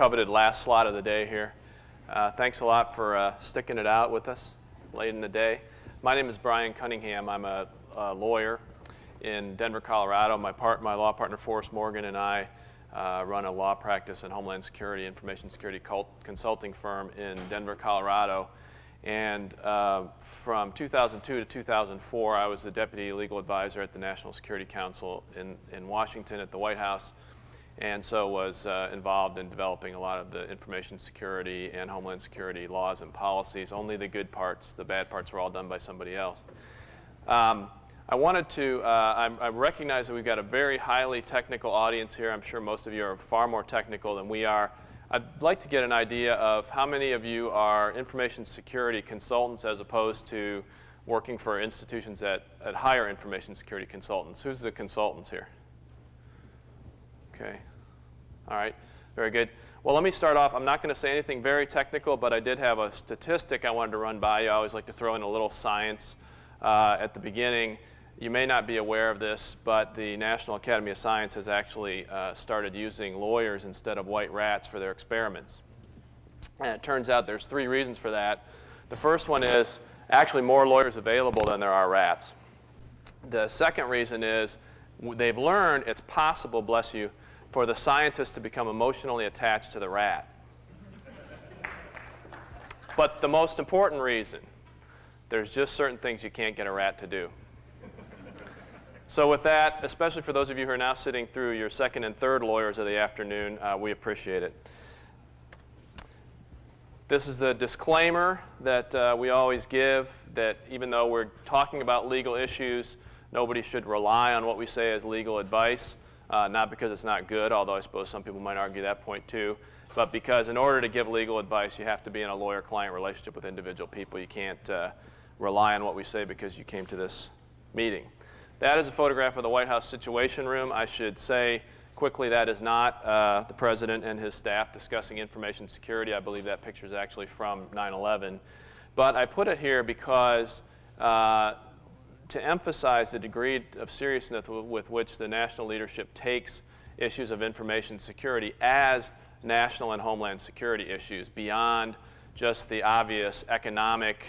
coveted last slot of the day here. Thanks a lot for sticking it out with us late in the day. My name is Bryan Cunningham. I'm a lawyer in Denver, Colorado. My law partner, Forrest and I run a law practice and Homeland Security, information security consulting firm in Denver, Colorado. And from 2002 to 2004, I was the deputy legal advisor at the National Security Council in Washington at the White House, and so was involved in developing a lot of the information security and Homeland Security laws and policies. Only the good parts, the bad parts were all done by somebody else. I wanted to, I recognize that we've got a very highly technical audience here. I'm sure most of you are far more technical than we are. I'd like to get an idea of how many of you are information security consultants as opposed to working for institutions that hire information security consultants. Who's the consultants here? Okay. All right. Very good. Well, let me start off. I'm not going to say anything very technical, but I did have a statistic I wanted to run by you. I always like to throw in a little science at the beginning. You may not be aware of this, but the National Academy of Science has actually started using lawyers instead of white rats for their experiments. And it turns out there's 3 reasons for that. The first one is actually more lawyers available than there are rats. The second reason is they've learned it's possible, bless you, for the scientists to become emotionally attached to the rat. But the most important reason, there's just certain things you can't get a rat to do. So with that, especially for those of you who are now sitting through your second and third lawyers of the afternoon, we appreciate it. This is the disclaimer that we always give, that even though we're talking about legal issues, nobody should rely on what we say as legal advice, not because it's not good, although I suppose some people might argue that point too, but because in order to give legal advice, you have to be in a lawyer-client relationship with individual people. You can't rely on what we say because you came to this meeting. That is a photograph of the White House Situation Room. I should say quickly that is not the President and his staff discussing information security. I believe that picture is actually from 9/11. But I put it here because to emphasize the degree of seriousness with which the national leadership takes issues of information security as national and homeland security issues beyond just the obvious economic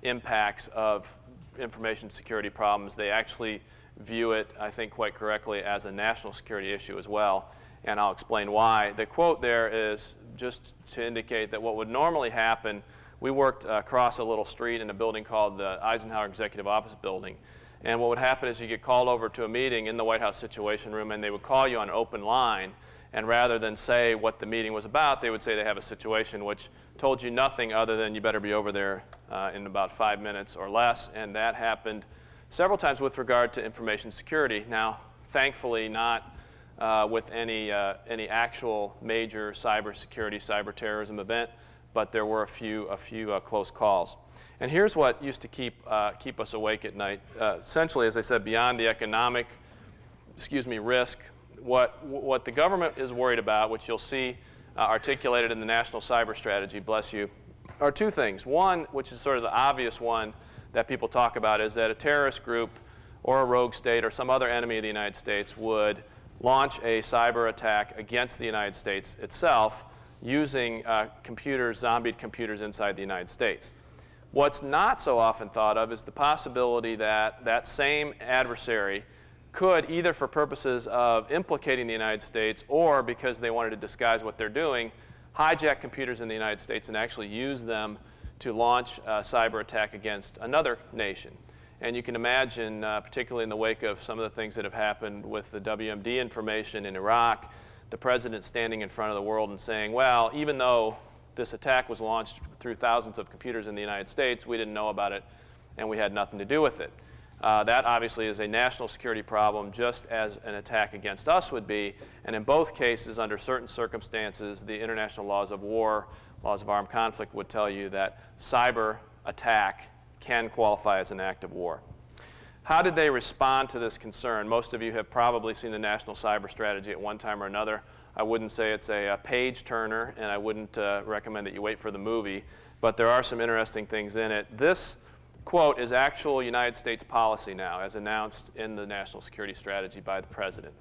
impacts of information security problems. They actually view it, I think quite correctly, as a national security issue as well, and I'll explain why. The quote there is just to indicate that what would normally happen, we worked across a little street in a building called the Eisenhower Executive Office Building, and what would happen is you get called over to a meeting in the White House Situation Room, and they would call you on an open line, and rather than say what the meeting was about, they would say they have a situation, which told you nothing other than you better be over there in about 5 minutes or less, and that happened several times with regard to information security. Now, thankfully not with any actual major cybersecurity, cyber terrorism event, but there were a few close calls. And here's what used to keep us awake at night. Essentially, as I said, beyond the economic, risk, what the government is worried about, which you'll see articulated in the National Cyber Strategy, bless you, are 2 things. One, which is sort of the obvious one that people talk about, is that a terrorist group or a rogue state or some other enemy of the United States would launch a cyber attack against the United States itself using zombied computers inside the United States. What's not so often thought of is the possibility that that same adversary could, either for purposes of implicating the United States or because they wanted to disguise what they're doing, hijack computers in the United States and actually use them to launch a cyber attack against another nation. And you can imagine, particularly in the wake of some of the things that have happened with the WMD information in Iraq, the president standing in front of the world and saying, well, even though this attack was launched through thousands of computers in the United States, we didn't know about it and we had nothing to do with it. That obviously is a national security problem, just as an attack against us would be. And in both cases, under certain circumstances, the international laws of war, laws of armed conflict would tell you that cyber attack can qualify as an act of war. How did they respond to this concern? Most of you have probably seen the National Cyber Strategy at one time or another. I wouldn't say it's a page turner, and I wouldn't recommend that you wait for the movie, but there are some interesting things in it. This quote is actual United States policy now, as announced in the National Security Strategy by the President.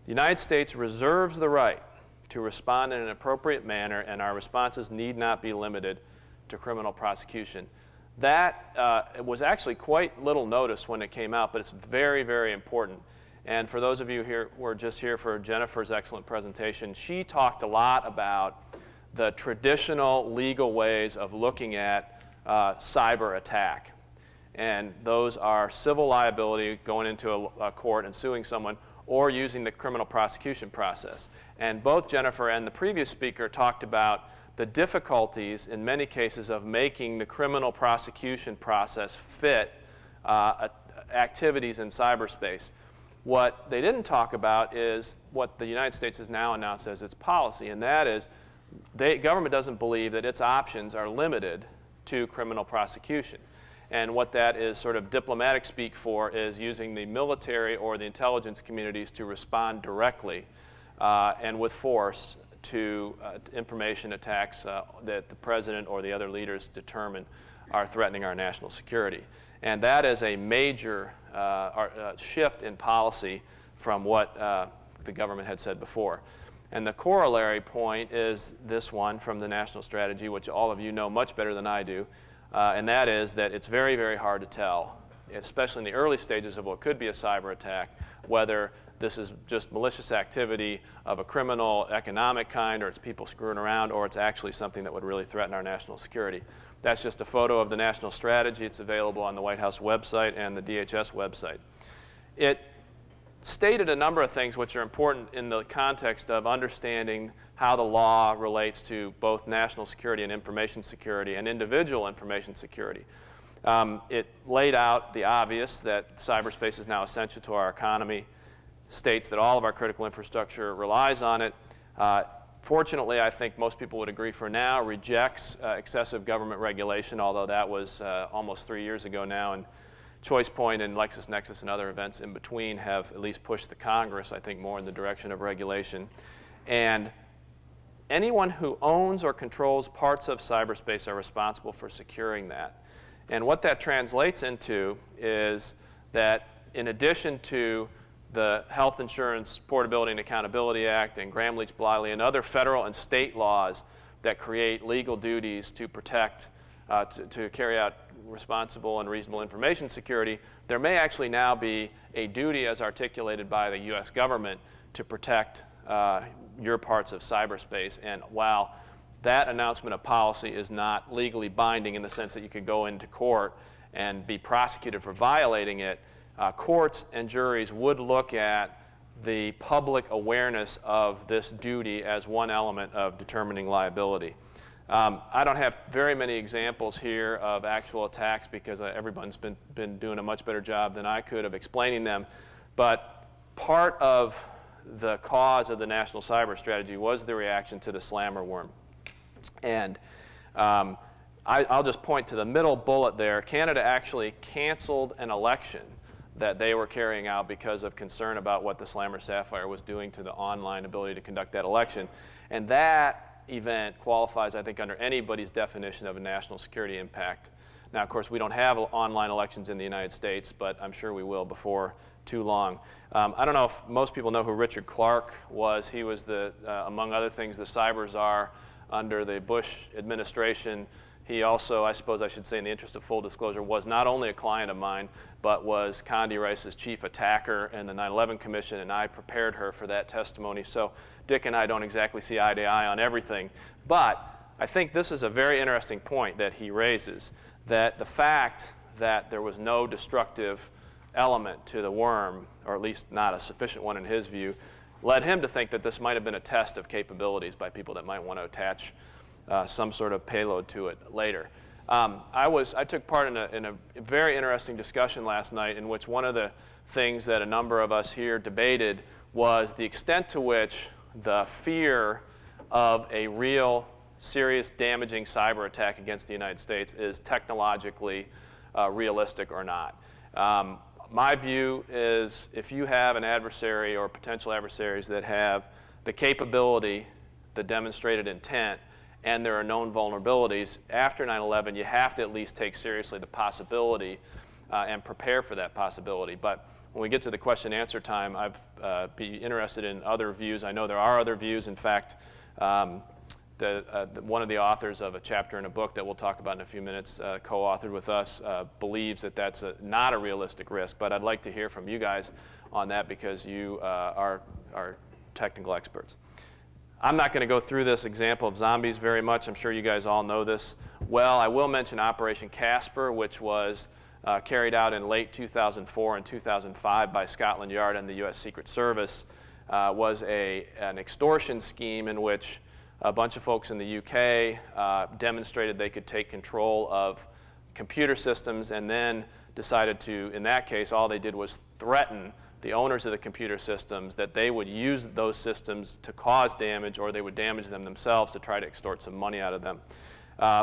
The United States reserves the right to respond in an appropriate manner, and our responses need not be limited to criminal prosecution. That was actually quite little noticed when it came out, but it's very, very important. And for those of you here who are just here for Jennifer's excellent presentation, she talked a lot about the traditional legal ways of looking at cyber attack. And those are civil liability, going into a court and suing someone, or using the criminal prosecution process. And both Jennifer and the previous speaker talked about the difficulties in many cases of making the criminal prosecution process fit activities in cyberspace. What they didn't talk about is what the United States has now announced as its policy, and that is government doesn't believe that its options are limited to criminal prosecution. And what that is sort of diplomatic speak for is using the military or the intelligence communities to respond directly and with force to information attacks that the president or the other leaders determine are threatening our national security. And that is a major shift in policy from what the government had said before. And the corollary point is this one from the national strategy, which all of you know much better than I do, and that is that it's very, very hard to tell, especially in the early stages of what could be a cyber attack, whether this is just malicious activity of a criminal, economic kind, or it's people screwing around, or it's actually something that would really threaten our national security. That's just a photo of the national strategy. It's available on the White House website and the DHS website. It stated a number of things which are important in the context of understanding how the law relates to both national security and information security and individual information security. It laid out the obvious, that cyberspace is now essential to our economy, states that all of our critical infrastructure relies on it. Fortunately, I think most people would agree for now, rejects excessive government regulation, although that was almost 3 years ago now, and ChoicePoint and LexisNexis and other events in between have at least pushed the Congress, I think, more in the direction of regulation. And anyone who owns or controls parts of cyberspace are responsible for securing that. And what that translates into is that in addition to the Health Insurance Portability and Accountability Act and Gramm-Leach-Bliley and other federal and state laws that create legal duties to protect, to carry out responsible and reasonable information security, there may actually now be a duty as articulated by the U.S. government to protect your parts of cyberspace. And while that announcement of policy is not legally binding in the sense that you could go into court and be prosecuted for violating it, courts and juries would look at the public awareness of this duty as one element of determining liability. I don't have very many examples here of actual attacks because everyone's been doing a much better job than I could of explaining them. But part of the cause of the National Cyber Strategy was the reaction to the slammer worm. And I'll just point to the middle bullet there. Canada actually canceled an election that they were carrying out because of concern about what the Slammer Sapphire was doing to the online ability to conduct that election. And that event qualifies, I think, under anybody's definition of a national security impact. Now, of course, we don't have online elections in the United States, but I'm sure we will before too long. I don't know if most people know who Richard Clark was. He was, among other things, the cyber czar under the Bush administration. He also, I suppose I should say in the interest of full disclosure, was not only a client of mine, but was Condi Rice's chief attacker in the 9/11 Commission, and I prepared her for that testimony. So Dick and I don't exactly see eye to eye on everything. But I think this is a very interesting point that he raises, that the fact that there was no destructive element to the worm, or at least not a sufficient one in his view, led him to think that this might have been a test of capabilities by people that might want to attach some sort of payload to it later. I took part in a very interesting discussion last night in which one of the things that a number of us here debated was the extent to which the fear of a real, serious, damaging cyber attack against the United States is technologically realistic or not. My view is if you have an adversary or potential adversaries that have the capability, the demonstrated intent, and there are known vulnerabilities, after 9/11, you have to at least take seriously the possibility and prepare for that possibility. But when we get to the question and answer time, I'd be interested in other views. I know there are other views. In fact, one of the authors of a chapter in a book that we'll talk about in a few minutes, co-authored with us, believes that that's not a realistic risk. But I'd like to hear from you guys on that because you are technical experts. I'm not going to go through this example of zombies very much. I'm sure you guys all know this well. I will mention Operation Casper, which was carried out in late 2004 and 2005 by Scotland Yard and the U.S. Secret Service, was an extortion scheme in which a bunch of folks in the UK demonstrated they could take control of computer systems and then decided to, in that case, all they did was threaten the owners of the computer systems that they would use those systems to cause damage or they would damage them themselves to try to extort some money out of them.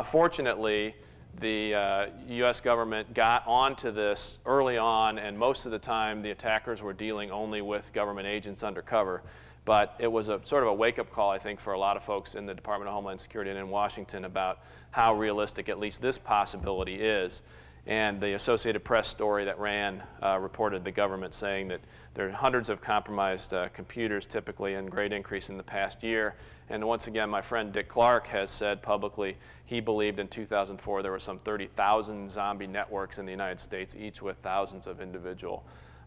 Fortunately, the U.S. government got onto this early on, and most of the time the attackers were dealing only with government agents undercover. But it was a sort of a wake-up call, I think, for a lot of folks in the Department of Homeland Security and in Washington about how realistic at least this possibility is. And the Associated Press story that ran reported the government saying that there are hundreds of compromised computers typically, and great increase in the past year. And once again, my friend Dick Clark has said publicly he believed in 2004 there were some 30,000 zombie networks in the United States, each with thousands of individual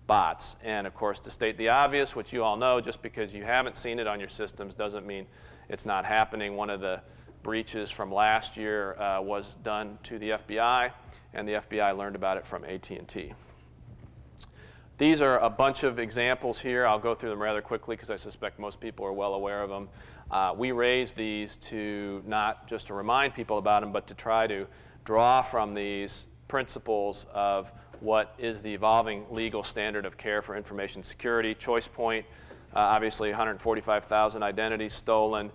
bots. And of course, to state the obvious, which you all know, just because you haven't seen it on your systems doesn't mean it's not happening. One of the breaches from last year was done to the FBI, and the FBI learned about it from AT&T. These are a bunch of examples here. I'll go through them rather quickly because I suspect most people are well aware of them. We raise these to not just to remind people about them, but to try to draw from these principles of what is the evolving legal standard of care for information security. Choice Point, obviously 145,000 identities stolen.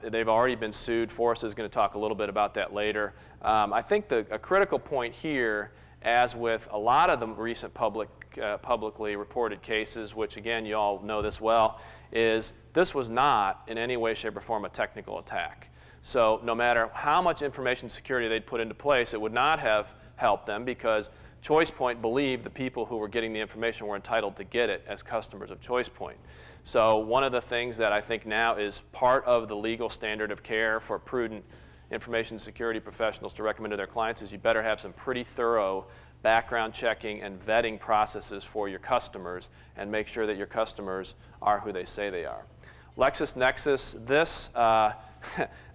They've already been sued. Forrest is going to talk a little bit about that later. I think a critical point here, as with a lot of the recent publicly reported cases, which again you all know this well, is this was not in any way, shape, or form a technical attack. So no matter how much information security they'd put into place, it would not have helped them because Choice Point believed the people who were getting the information were entitled to get it as customers of Choice Point. So one of the things that I think now is part of the legal standard of care for prudent information security professionals to recommend to their clients is you better have some pretty thorough background checking and vetting processes for your customers and make sure that your customers are who they say they are. LexisNexis,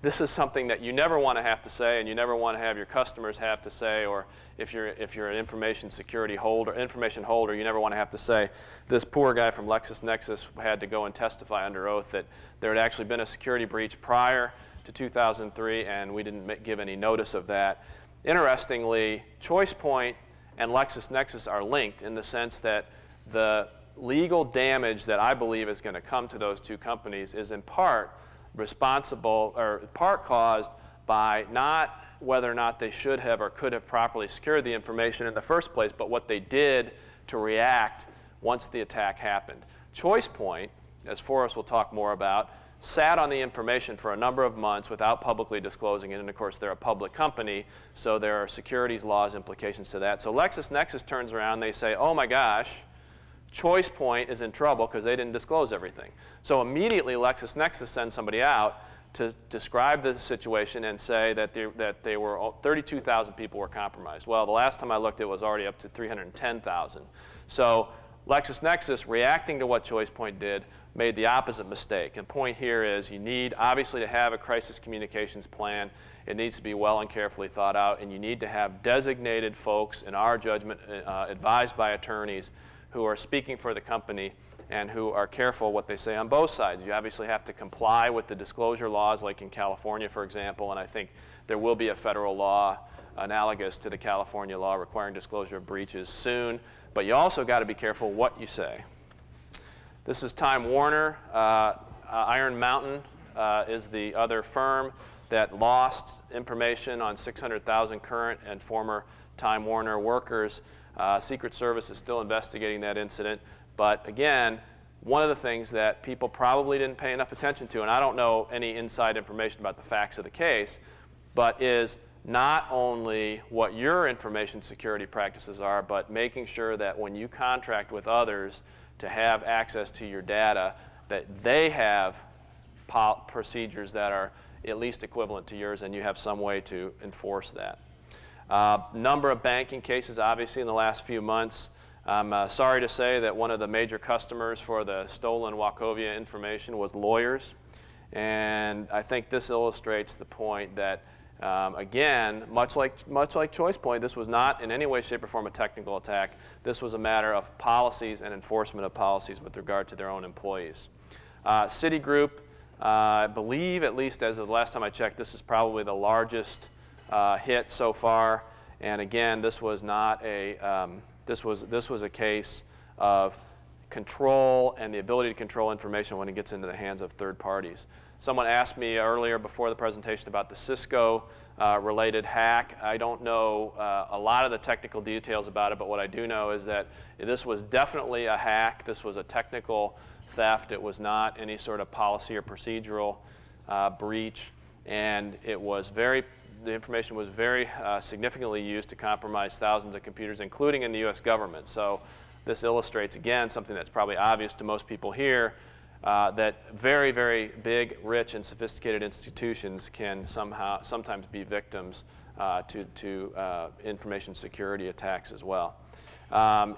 this is something that you never want to have to say and you never want to have your customers have to say, or if you're an information holder, you never want to have to say. This poor guy from LexisNexis had to go and testify under oath that there had actually been a security breach prior to 2003 and we didn't give any notice of that. Interestingly, Choice Point and LexisNexis are linked in the sense that the legal damage that I believe is going to come to those two companies is in part caused by not whether or not they should have or could have properly secured the information in the first place, but what they did to react once the attack happened. Choice Point, as Forrest will talk more about, sat on the information for a number of months without publicly disclosing it, and of course they're a public company, so there are securities laws implications to that. So LexisNexis turns around, they say, oh my gosh, Choice Point is in trouble because they didn't disclose everything. So immediately LexisNexis sends somebody out to describe the situation and say that 32,000 people were compromised. Well, the last time I looked, it was already up to 310,000. So LexisNexis, reacting to what Choice Point did, made the opposite mistake. And the point here is you need, obviously, to have a crisis communications plan. It needs to be well and carefully thought out, and you need to have designated folks, in our judgment, advised by attorneys who are speaking for the company and who are careful what they say on both sides. You obviously have to comply with the disclosure laws, like in California, for example, and I think there will be a federal law analogous to the California law requiring disclosure of breaches soon, but you also got to be careful what you say. This is Time Warner. Iron Mountain is the other firm that lost information on 600,000 current and former Time Warner workers. Secret Service is still investigating that incident. But again, one of the things that people probably didn't pay enough attention to, and I don't know any inside information about the facts of the case, but is not only what your information security practices are, but making sure that when you contract with others to have access to your data, that they have procedures that are at least equivalent to yours, and you have some way to enforce that. Number of banking cases, obviously, in the last few months. I'm sorry to say that one of the major customers for the stolen Wachovia information was lawyers. And I think this illustrates the point that, again, much like ChoicePoint, this was not in any way, shape, or form a technical attack. This was a matter of policies and enforcement of policies with regard to their own employees. Citigroup, I believe, at least as of the last time I checked, this is probably the largest hit so far. And again, this was not a this was a case of control and the ability to control information when it gets into the hands of third parties. Someone asked me earlier before the presentation about the Cisco related hack. I don't know a lot of the technical details about it, but what I do know is that this was definitely a hack. This was a technical theft. It was not any sort of policy or procedural breach, and it was the information was very significantly used to compromise thousands of computers, including in the U.S. government. So this illustrates, again, something that's probably obvious to most people here, that very, very big, rich, and sophisticated institutions can sometimes be victims to information security attacks as well.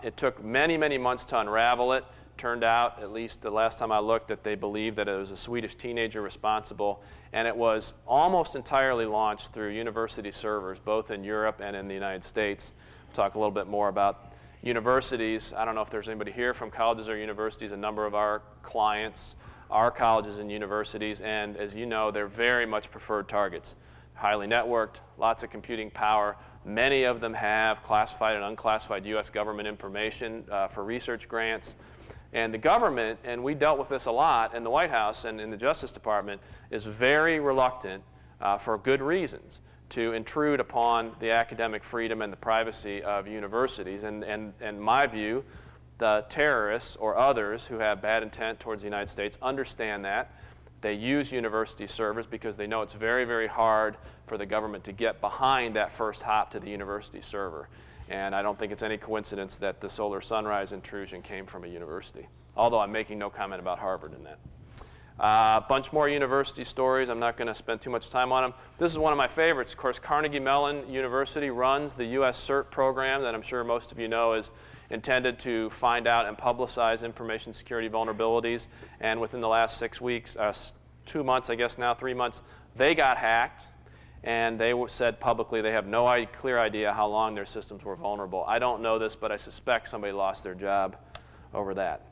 It took many, many months to unravel it. Turned out, at least the last time I looked, that they believed that it was a Swedish teenager responsible, and it was almost entirely launched through university servers, both in Europe and in the United States. We'll talk a little bit more about universities. I don't know if there's anybody here from colleges or universities. A number of our clients are colleges and universities, and as you know, they're very much preferred targets. Highly networked, lots of computing power. Many of them have classified and unclassified U.S. government information for research grants. And the government, and we dealt with this a lot in the White House and in the Justice Department, is very reluctant, for good reasons, to intrude upon the academic freedom and the privacy of universities. And in my view, the terrorists or others who have bad intent towards the United States understand that. They use university servers because they know it's very, very hard for the government to get behind that first hop to the university server. And I don't think it's any coincidence that the Solar Sunrise intrusion came from a university, although I'm making no comment about Harvard in that. A bunch more university stories. I'm not going to spend too much time on them. This is one of my favorites. Of course, Carnegie Mellon University runs the U.S. CERT program that I'm sure most of you know is intended to find out and publicize information security vulnerabilities. And within the last 6 weeks, 2 months, I guess now, 3 months, they got hacked. And they said publicly they have no clear idea how long their systems were vulnerable. I don't know this, but I suspect somebody lost their job over that.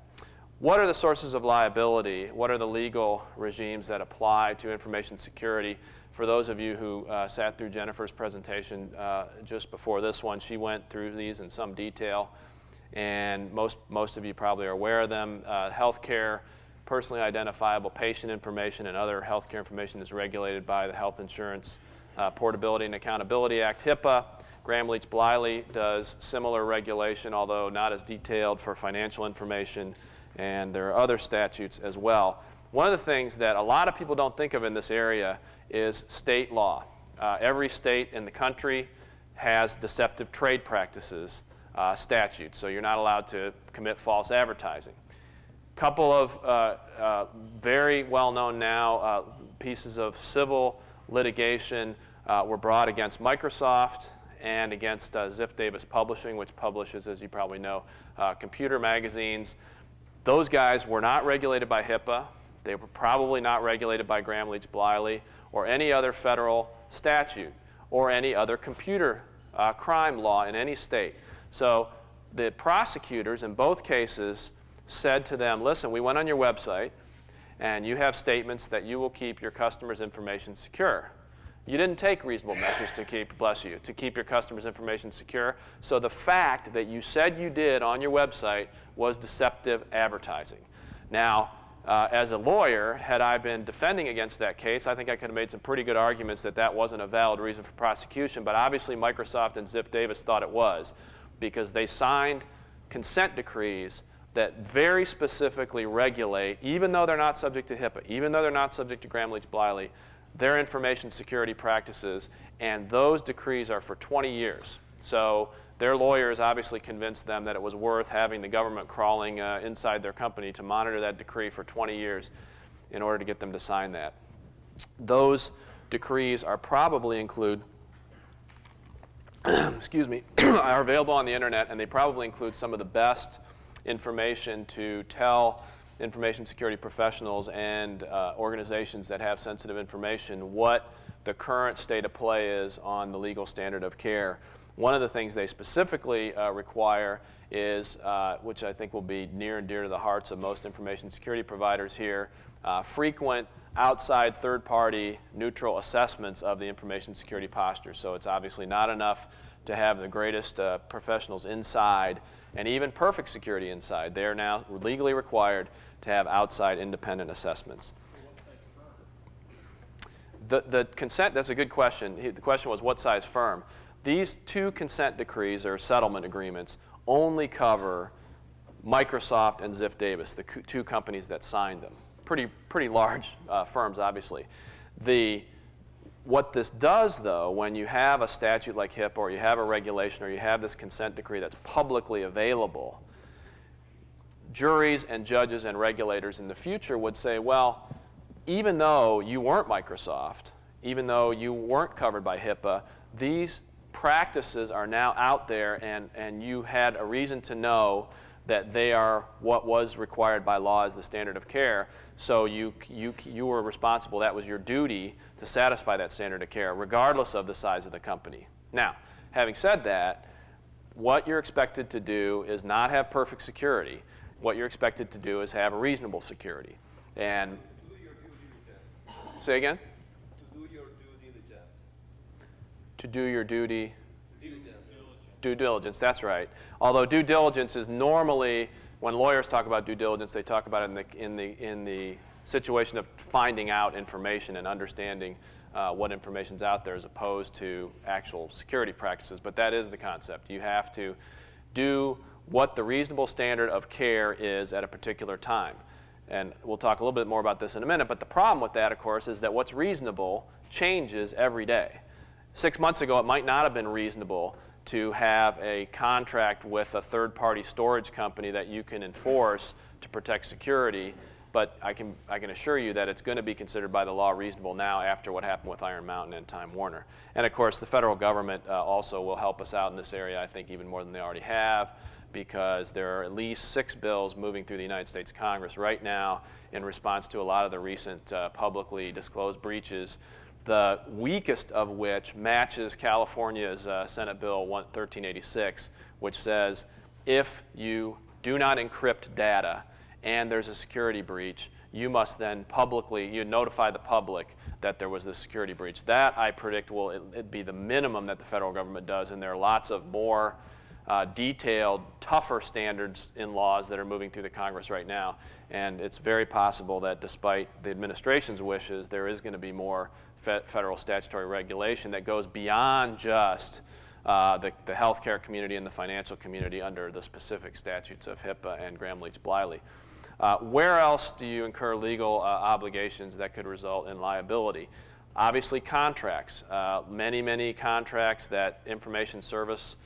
What are the sources of liability? What are the legal regimes that apply to information security? For those of you who sat through Jennifer's presentation just before this one, she went through these in some detail. And most of you probably are aware of them. Healthcare, personally identifiable patient information, and other healthcare information is regulated by the Health Insurance Portability and Accountability Act, HIPAA. Gramm-Leach-Bliley does similar regulation, although not as detailed for financial information, and there are other statutes as well. One of the things that a lot of people don't think of in this area is state law. Every state in the country has deceptive trade practices statutes, so you're not allowed to commit false advertising. Couple of very well-known now pieces of civil litigation were brought against Microsoft and against Ziff Davis Publishing, which publishes, as you probably know, computer magazines. Those guys were not regulated by HIPAA. They were probably not regulated by Gramm-Leach-Bliley or any other federal statute or any other computer crime law in any state. So the prosecutors in both cases said to them, listen, we went on your website, and you have statements that you will keep your customers' information secure. You didn't take reasonable measures to keep your customers' information secure. So the fact that you said you did on your website was deceptive advertising. Now, as a lawyer, had I been defending against that case, I think I could have made some pretty good arguments that that wasn't a valid reason for prosecution, but obviously Microsoft and Ziff Davis thought it was, because they signed consent decrees that very specifically regulate, even though they're not subject to HIPAA, even though they're not subject to Gramm-Leach-Bliley, their information security practices, and those decrees are for 20 years. So their lawyers obviously convinced them that it was worth having the government crawling inside their company to monitor that decree for 20 years in order to get them to sign that. Those decrees are probably include, excuse me, are available on the internet, and they probably include some of the best information to tell information security professionals and organizations that have sensitive information what the current state of play is on the legal standard of care. One of the things they specifically require is, which I think will be near and dear to the hearts of most information security providers here, frequent outside third-party neutral assessments of the information security posture. So it's obviously not enough to have the greatest professionals inside and even perfect security inside. They are now legally required to have outside independent assessments. The consent, that's a good question. The question was what size firm. These two consent decrees or settlement agreements only cover Microsoft and Ziff Davis, the two companies that signed them. Pretty large firms, obviously. What this does, though, when you have a statute like HIPAA or you have a regulation or you have this consent decree that's publicly available, juries and judges and regulators in the future would say, well, even though you weren't Microsoft, even though you weren't covered by HIPAA, these practices are now out there, and you had a reason to know that they are what was required by law as the standard of care, so you were responsible. That was your duty to satisfy that standard of care, regardless of the size of the company. Now, having said that, what you're expected to do is not have perfect security. What you're expected to do is have reasonable security. And to do your due diligence. Say again? To do your due diligence. To do your duty. Diligence. Due diligence, that's right. Although due diligence is normally, when lawyers talk about due diligence, they talk about it in the situation of finding out information and understanding what information's out there as opposed to actual security practices. But that is the concept. You have to do what the reasonable standard of care is at a particular time. And we'll talk a little bit more about this in a minute, but the problem with that, of course, is that what's reasonable changes every day. 6 months ago, it might not have been reasonable to have a contract with a third-party storage company that you can enforce to protect security, but I can assure you that it's going to be considered by the law reasonable now after what happened with Iron Mountain and Time Warner. And of course, the federal government also will help us out in this area, I think, even more than they already have, because there are at least 6 bills moving through the United States Congress right now in response to a lot of the recent publicly disclosed breaches, the weakest of which matches California's Senate Bill 1386, which says if you do not encrypt data and there's a security breach, you must then publicly, notify the public that there was this security breach. That, I predict, will it be the minimum that the federal government does, and there are lots of more detailed, tougher standards in laws that are moving through the Congress right now. And it's very possible that despite the administration's wishes, there is going to be more federal statutory regulation that goes beyond just the healthcare community and the financial community under the specific statutes of HIPAA and Gramm-Leach-Bliley. Where else do you incur legal obligations that could result in liability? Obviously, contracts. Many contracts that information service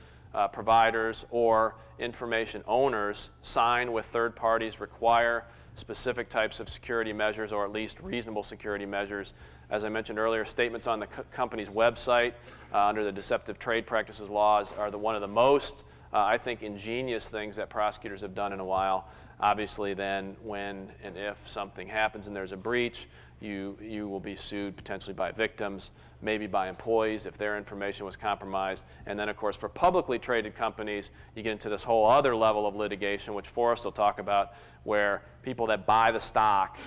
providers or information owners sign with third parties require specific types of security measures, or at least reasonable security measures. As I mentioned earlier, statements on the company's website under the Deceptive Trade Practices laws are one of the most, I think, ingenious things that prosecutors have done in a while. Obviously, then, when and if something happens and there's a breach, you will be sued potentially by victims, maybe by employees if their information was compromised. And then, of course, for publicly traded companies, you get into this whole other level of litigation, which Forrest will talk about, where people that buy the stock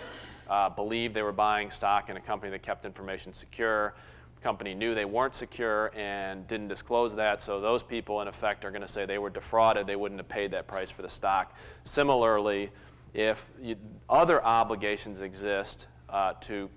believe they were buying stock in a company that kept information secure. The company knew they weren't secure and didn't disclose that, so those people, in effect, are going to say they were defrauded. They wouldn't have paid that price for the stock. Similarly, if other obligations exist to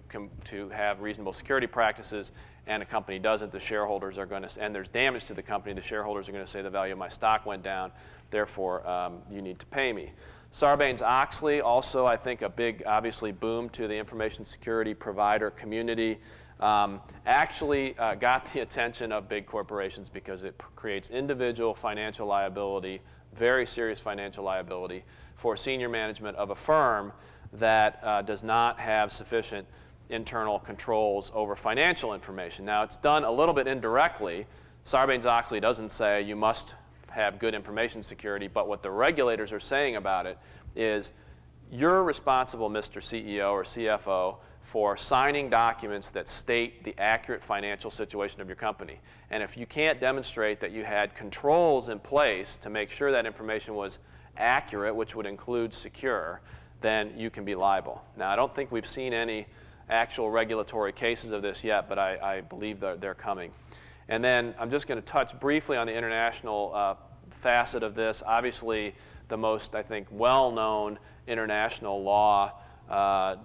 have reasonable security practices and a company doesn't, the shareholders are going to, and there's damage to the company, the shareholders are going to say the value of my stock went down, therefore you need to pay me. Sarbanes-Oxley, also I think a big, obviously, boom to the information security provider community. actually got the attention of big corporations because it creates individual financial liability, very serious financial liability for senior management of a firm that does not have sufficient internal controls over financial information. Now, it's done a little bit indirectly. Sarbanes-Oxley doesn't say you must have good information security, but what the regulators are saying about it is you're responsible, Mr. CEO or CFO, for signing documents that state the accurate financial situation of your company. And if you can't demonstrate that you had controls in place to make sure that information was accurate, which would include secure, then you can be liable. Now, I don't think we've seen any actual regulatory cases of this yet, but I believe that they're coming. And then I'm just going to touch briefly on the international facet of this. Obviously, the most, I think, well-known international law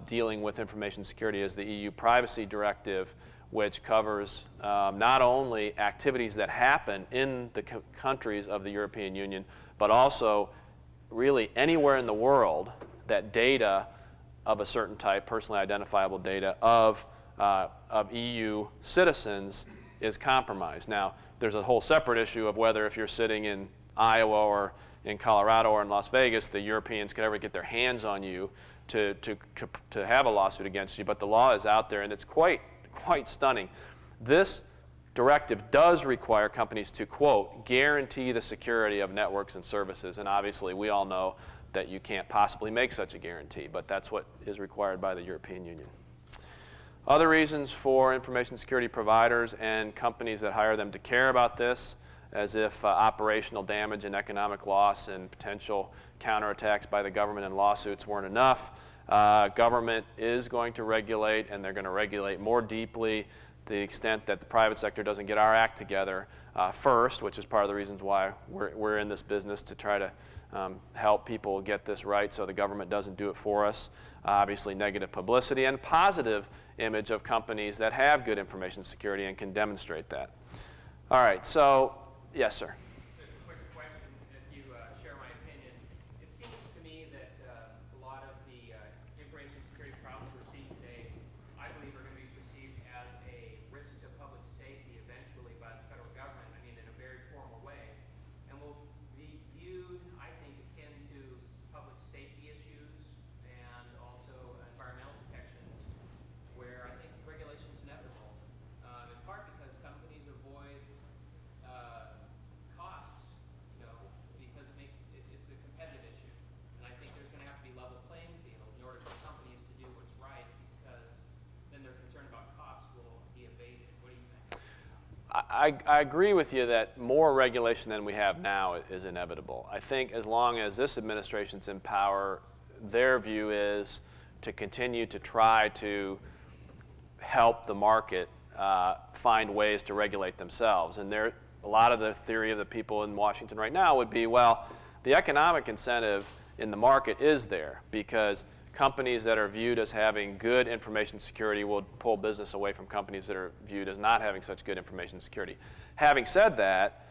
dealing with information security is the EU Privacy Directive, which covers not only activities that happen in the countries of the European Union, but also really anywhere in the world that data of a certain type, personally identifiable data of EU citizens is compromised. Now, there's a whole separate issue of whether if you're sitting in Iowa or in Colorado or in Las Vegas, the Europeans could ever get their hands on you to have a lawsuit against you. But the law is out there, and it's quite stunning. This directive does require companies to, quote, guarantee the security of networks and services. And obviously, we all know that you can't possibly make such a guarantee, but that's what is required by the European Union. Other reasons for information security providers and companies that hire them to care about this, as if operational damage and economic loss and potential counterattacks by the government and lawsuits weren't enough. Government is going to regulate, and they're going to regulate more deeply to the extent that the private sector doesn't get our act together first, which is part of the reasons why we're in this business, to try to help people get this right so the government doesn't do it for us. Obviously, negative publicity and positive image of companies that have good information security and can demonstrate that. All right, so, yes, sir. Just a quick question, if you share my opinion. It seems to me that a lot of the information security problems we're seeing today, I believe, are going to be perceived as a risk to public safety eventually by the federal government, I mean, in a very formal way, and will be viewed, I think, akin to public safety issues and also environmental protections, where I think regulation is inevitable, in part because companies avoid costs, because it's a competitive issue. And I think there's going to have to be level playing field in order for companies to do what's right, because then their concern about costs will be abated. What do you think? I agree with you that more regulation than we have now is inevitable. I think as long as this administration's in power, their view is to continue to try to help the market find ways to regulate themselves. And a lot of the theory of the people in Washington right now would be, well, the economic incentive in the market is there because companies that are viewed as having good information security will pull business away from companies that are viewed as not having such good information security. Having said that,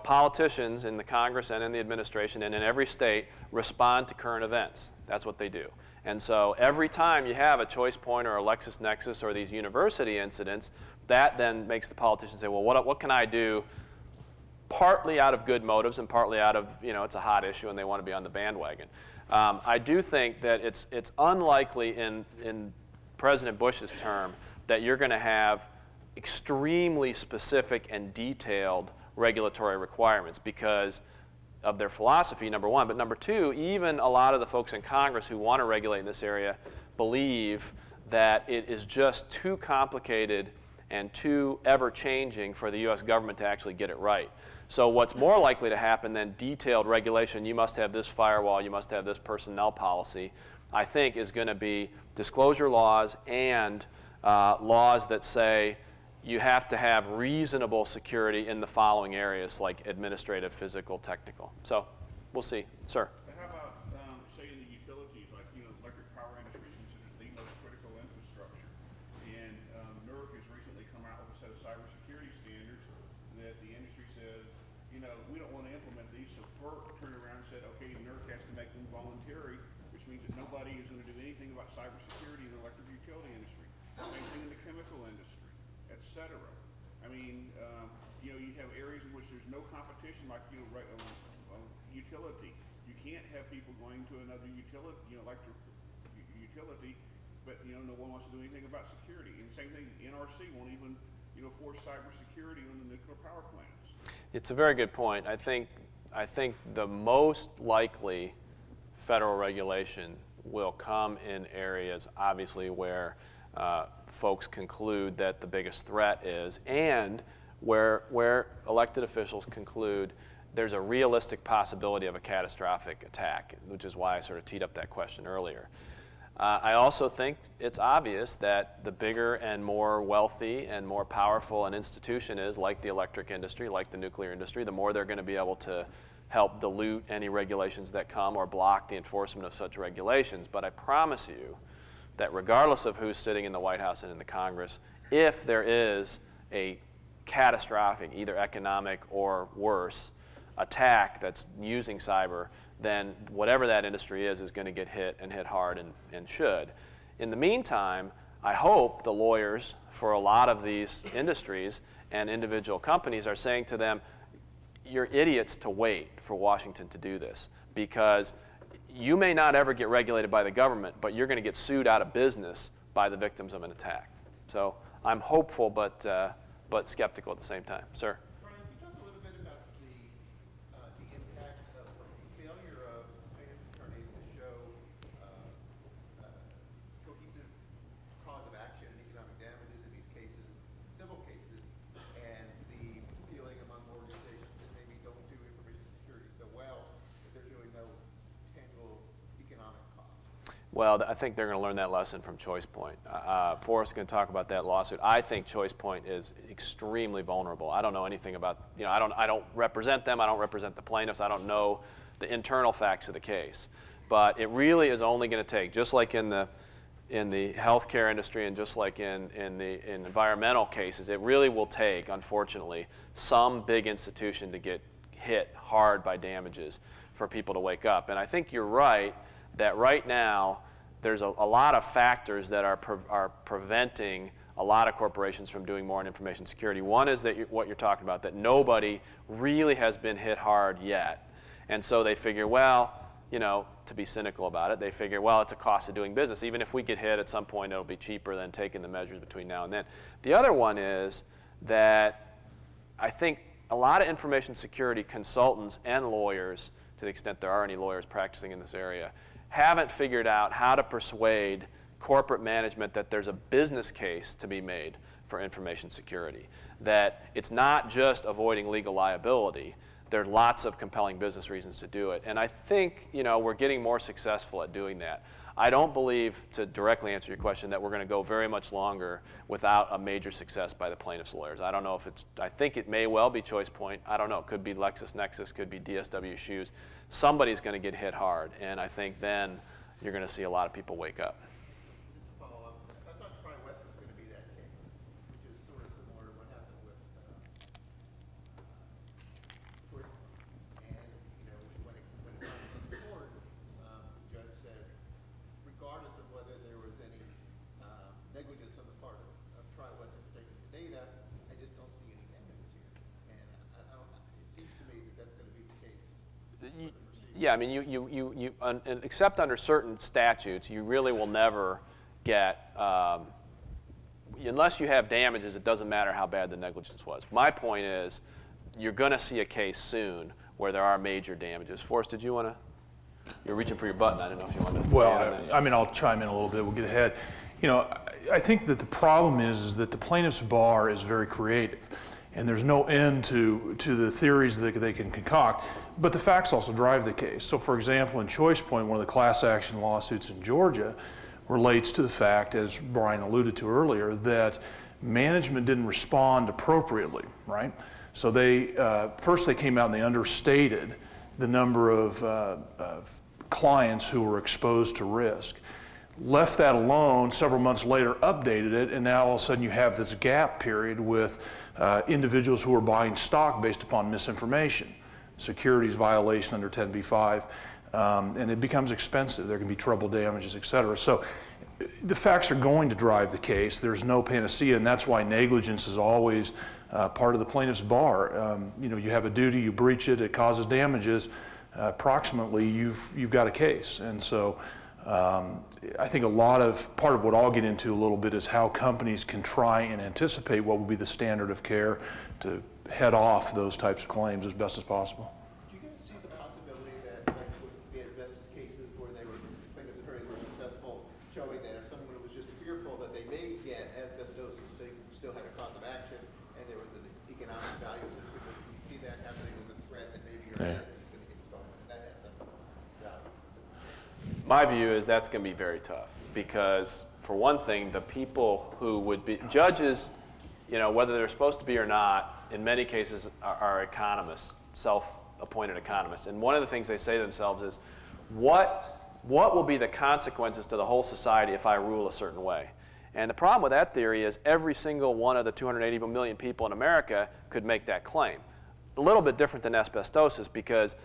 politicians in the Congress and in the administration and in every state respond to current events. That's what they do. And so every time you have a Choice Point or a LexisNexis or these university incidents, that then makes the politicians say, well, what can I do? Partly out of good motives and partly out of, it's a hot issue and they want to be on the bandwagon. I do think that it's unlikely in President Bush's term that you're going to have extremely specific and detailed regulatory requirements because of their philosophy, number one. But number two, even a lot of the folks in Congress who want to regulate in this area believe that it is just too complicated and too ever-changing for the U.S. government to actually get it right. So what's more likely to happen than detailed regulation, you must have this firewall, you must have this personnel policy, I think is going to be disclosure laws and laws that say you have to have reasonable security in the following areas like administrative, physical, technical. So we'll see. Sir? How about, say, in the utilities, like, electric power industry is considered the most critical infrastructure. And NERC has recently come out with a set of cybersecurity standards that the industry said, we don't want to implement these. So FERC turned around and said, okay, NERC has to make them voluntary, which means that nobody is going to do anything about cybersecurity in the electric utility industry. Same thing in the chemical industry. I mean, you know, you have areas in which there's no competition, like, you know, utility. You can't have people going to another utility, you know, electric utility, but, you know, no one wants to do anything about security. And same thing, NRC won't even, you know, force cybersecurity on the nuclear power plants. It's a very good point. I think the most likely federal regulation will come in areas, obviously, where folks conclude that the biggest threat is, and where elected officials conclude there's a realistic possibility of a catastrophic attack, which is why I sort of teed up that question earlier. I also think it's obvious that the bigger and more wealthy and more powerful an institution is, like the electric industry, like the nuclear industry, the more they're going to be able to help dilute any regulations that come or block the enforcement of such regulations. But I promise you that regardless of who's sitting in the White House and in the Congress, if there is a catastrophic, either economic or worse, attack that's using cyber, then whatever that industry is going to get hit and hit hard and should. In the meantime, I hope the lawyers for a lot of these industries and individual companies are saying to them, you're idiots to wait for Washington to do this, because you may not ever get regulated by the government, but you're going to get sued out of business by the victims of an attack. So I'm hopeful but skeptical at the same time. Sir? Bryan, can you talk a little bit about the impact of the failure of plaintiff's attorneys to show cohesive cause of action and economic damages in these cases, civil cases, and the feeling among organizations that maybe don't do information security so well that there's really no tangible economic cost? Well, I think they're going to learn that lesson from ChoicePoint. Forrest is going to talk about that lawsuit. I think ChoicePoint is extremely vulnerable. I don't know anything about, you know, I don't represent them. I don't represent the plaintiffs. I don't know the internal facts of the case. But it really is only going to take, just like in the healthcare industry and just like in environmental cases, it really will take, unfortunately, some big institution to get hit hard by damages for people to wake up. And I think you're right that right now there's a lot of factors that are preventing a lot of corporations from doing more in information security. One is that what you're talking about, that nobody really has been hit hard yet. And so they figure, well, you know, to be cynical about it, they figure, well, it's a cost of doing business. Even if we get hit at some point, it'll be cheaper than taking the measures between now and then. The other one is that I think a lot of information security consultants and lawyers, to the extent there are any lawyers practicing in this area, haven't figured out how to persuade corporate management that there's a business case to be made for information security, that it's not just avoiding legal liability. There are lots of compelling business reasons to do it. And I think, you know, we're getting more successful at doing that. I don't believe, to directly answer your question, that we're going to go very much longer without a major success by the plaintiffs' lawyers. I don't know if it's, I think it may well be ChoicePoint. I don't know. It could be LexisNexis, could be DSW Shoes. Somebody's going to get hit hard, and I think then you're going to see a lot of people wake up. Just to follow up, I thought TriWest was going to be that case, which is sort of similar to what happened with Choice. And, you know, when it went to court, the judge said, regardless of whether there was any negligence on the part of TriWest in protecting the data, I just don't see any evidence here. And I don't, it seems to me that that's going to be the case. Yeah, I mean, except under certain statutes, you really will never get, unless you have damages, it doesn't matter how bad the negligence was. My point is, you're going to see a case soon where there are major damages. Forrest, did you want to? You're reaching for your button. I don't know if you want to. Well, I mean, I'll chime in a little bit. We'll get ahead. You know, I think that the problem is that the plaintiff's bar is very creative, and there's no end to the theories that they can concoct. But the facts also drive the case. So, for example, in ChoicePoint, one of the class action lawsuits in Georgia relates to the fact, as Bryan alluded to earlier, that management didn't respond appropriately, right? So they first they came out and they understated the number of clients who were exposed to risk. Left that alone, several months later updated it, and now all of a sudden you have this gap period with individuals who are buying stock based upon misinformation. Securities violation under 10b-5. and it becomes expensive. There can be treble damages, et cetera. So the facts are going to drive the case. There's no panacea, and that's why negligence is always part of the plaintiff's bar. You have a duty, you breach it, it causes damages. Approximately, you've got a case. And so I think part of what I'll get into a little bit is how companies can try and anticipate what will be the standard of care to head off those types of claims as best as possible. Do you guys see the possibility that, like with the asbestos cases where plaintiff's attorneys were successful, showing that if someone was just fearful that they may get asbestosis, they still had a cause of action, and there was an economic value associated with it? Do you see that happening with a threat that maybe your head is going to get stolen? And that has some value. My view is that's going to be very tough because, for one thing, the people who would be judges, whether they're supposed to be or not, in many cases are economists, self-appointed economists. And one of the things they say to themselves is, what will be the consequences to the whole society if I rule a certain way? And the problem with that theory is every single one of the 280 million people in America could make that claim. A little bit different than asbestosis because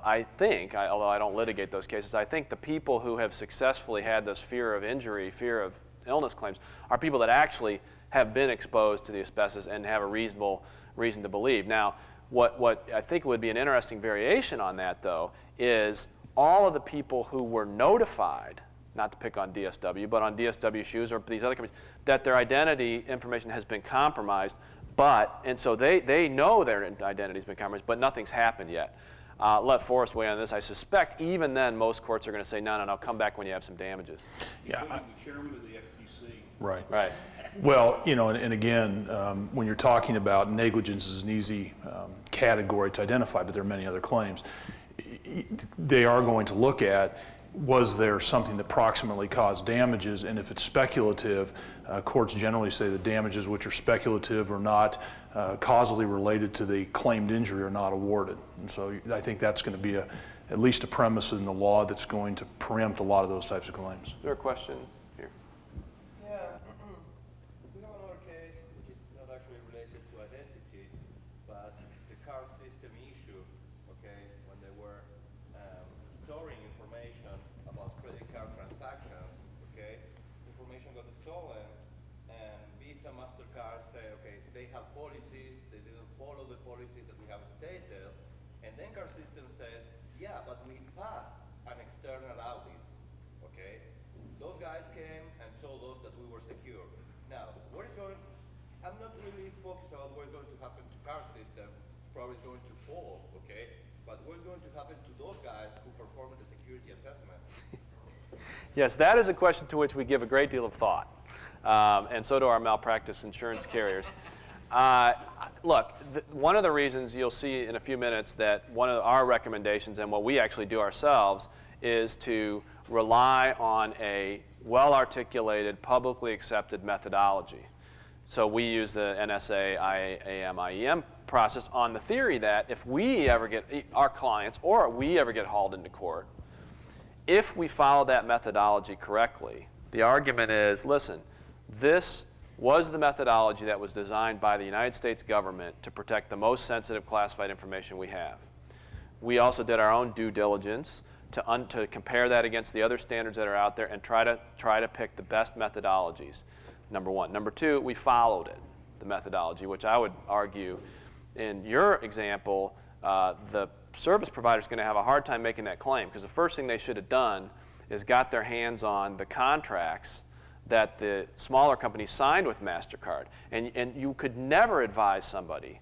I think, although I don't litigate those cases, I think the people who have successfully had this fear of injury, fear of illness claims, are people that actually have been exposed to the asbestos and have a reasonable reason to believe. Now, what I think would be an interesting variation on that, though, is all of the people who were notified, not to pick on DSW, but on DSW shoes or these other companies, that their identity information has been compromised, and so they know their identity has been compromised, but nothing's happened yet. Let Forrest weigh on this. I suspect even then most courts are going to say, no, come back when you have some damages. Yeah, the chairman of the FTC. Right. Right. Well, and again, when you're talking about negligence is an easy category to identify, but there are many other claims. They are going to look at, was there something that proximately caused damages, and if it's speculative, courts generally say the damages which are speculative or not causally related to the claimed injury are not awarded. And so I think that's going to be at least a premise in the law that's going to preempt a lot of those types of claims. Is there a question here? Yeah, we have another case which is not actually related to identity, but the card system issue, okay, when they were storing information about credit card transactions, okay, information got stolen, and Visa, MasterCard say, okay, they have policies, they didn't follow the policies that we have stated, and then card system says, yeah, but we passed an external audit, okay? Those guys came and told us that we were secure. Now, I'm not really focused on what's going to happen to card system, probably it's going to fall, okay? But what's going to happen to those guys who performed the security assessment? Yes, that is a question to which we give a great deal of thought, and so do our malpractice insurance carriers. Look, one of the reasons you'll see in a few minutes that one of our recommendations and what we actually do ourselves is to rely on a well-articulated, publicly accepted methodology. So we use the NSA IAM process on the theory that if we ever get, our clients, or we ever get hauled into court, if we follow that methodology correctly, the argument is, listen, this was the methodology that was designed by the United States government to protect the most sensitive classified information we have. We also did our own due diligence to compare that against the other standards that are out there and try to pick the best methodologies, number one. Number two, we followed it, the methodology, which I would argue in your example, the service provider is going to have a hard time making that claim because the first thing they should have done is got their hands on the contracts that the smaller companies signed with MasterCard. And you could never advise somebody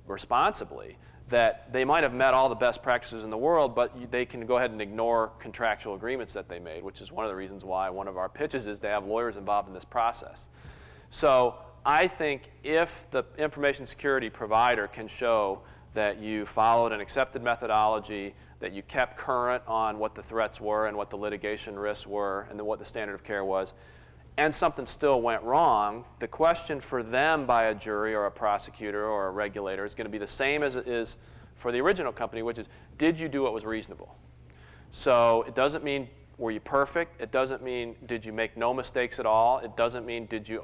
responsibly that they might have met all the best practices in the world, but they can go ahead and ignore contractual agreements that they made, which is one of the reasons why one of our pitches is to have lawyers involved in this process. So I think if the information security provider can show that you followed an accepted methodology, that you kept current on what the threats were and what the litigation risks were and what the standard of care was, and something still went wrong, the question for them by a jury or a prosecutor or a regulator is going to be the same as it is for the original company, which is, did you do what was reasonable? So it doesn't mean, were you perfect? It doesn't mean, did you make no mistakes at all? It doesn't mean, did you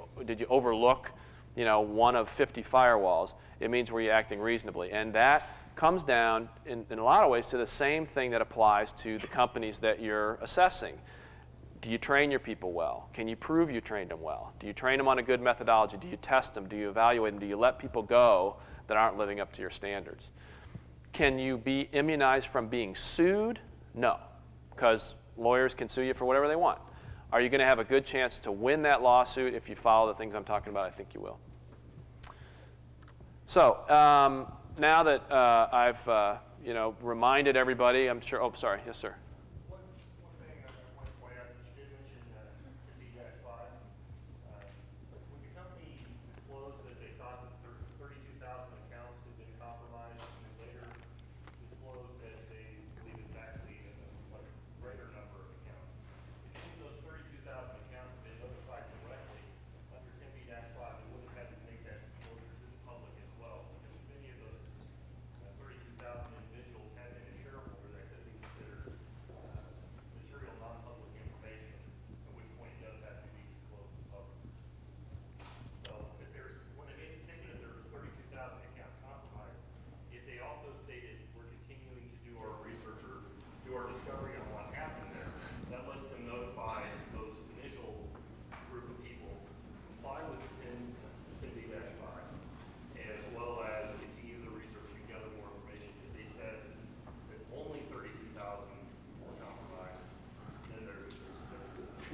overlook, one of 50 firewalls? It means, were you acting reasonably? And that comes down in a lot of ways to the same thing that applies to the companies that you're assessing. Do you train your people well? Can you prove you trained them well? Do you train them on a good methodology? Do you test them? Do you evaluate them? Do you let people go that aren't living up to your standards? Can you be immunized from being sued? No, because lawyers can sue you for whatever they want. Are you going to have a good chance to win that lawsuit if you follow the things I'm talking about? I think you will. So now that I've reminded everybody, I'm sure. Oh, sorry. Yes, sir. One thing I want to point out is that you did mention 10B-5. When the company disclosed that they thought that 32,000 accounts had been compromised, and then later disclosed that they believe it's actually a much greater number of accounts, if any of those 32,000 accounts have been notified directly under 10B-5, they would have had to make that disclosure to the public as well, because many of those 32,000 individuals had been a shareholder that could be considered material non-public information, at which point it does have to be disclosed to the public. So if there's, when they made the statement that there was 32,000 accounts compromised, if they also stated we're continuing to do our research or do our discovery on what happened there, that lets them notify those initial group of people, comply with the 10B-5, as well as continue the research and gather more information. If they said that only 32,000 were compromised, then there's a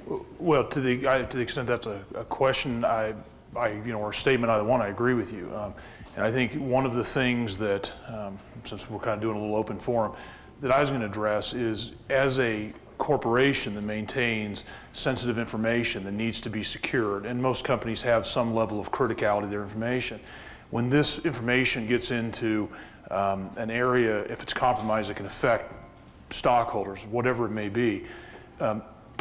difference. Well, to the extent that's a question, or a statement either one, I agree with you. And I think one of the things that, since we're kind of doing a little open forum, that I was going to address is, as a corporation that maintains sensitive information that needs to be secured, and most companies have some level of criticality of their information. When this information gets into an area, if it's compromised, it can affect stockholders, whatever it may be.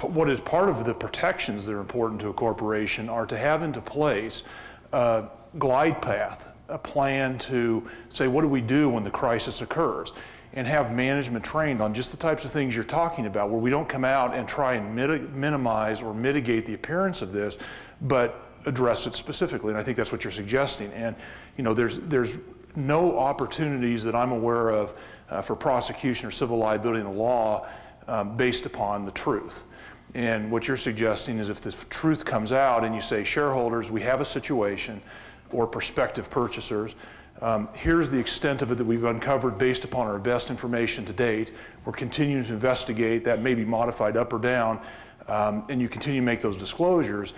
What is part of the protections that are important to a corporation are to have into place a glide path, a plan to say, what do we do when the crisis occurs? And have management trained on just the types of things you're talking about, where we don't come out and try and minimize or mitigate the appearance of this, but address it specifically. And I think that's what you're suggesting. And there's no opportunities that I'm aware of for prosecution or civil liability in the law based upon the truth. And what you're suggesting is, if the truth comes out and you say, shareholders, we have a situation, or prospective purchasers, here's the extent of it that we've uncovered based upon our best information to date. We're continuing to investigate. That may be modified up or down, and you continue to make those disclosures.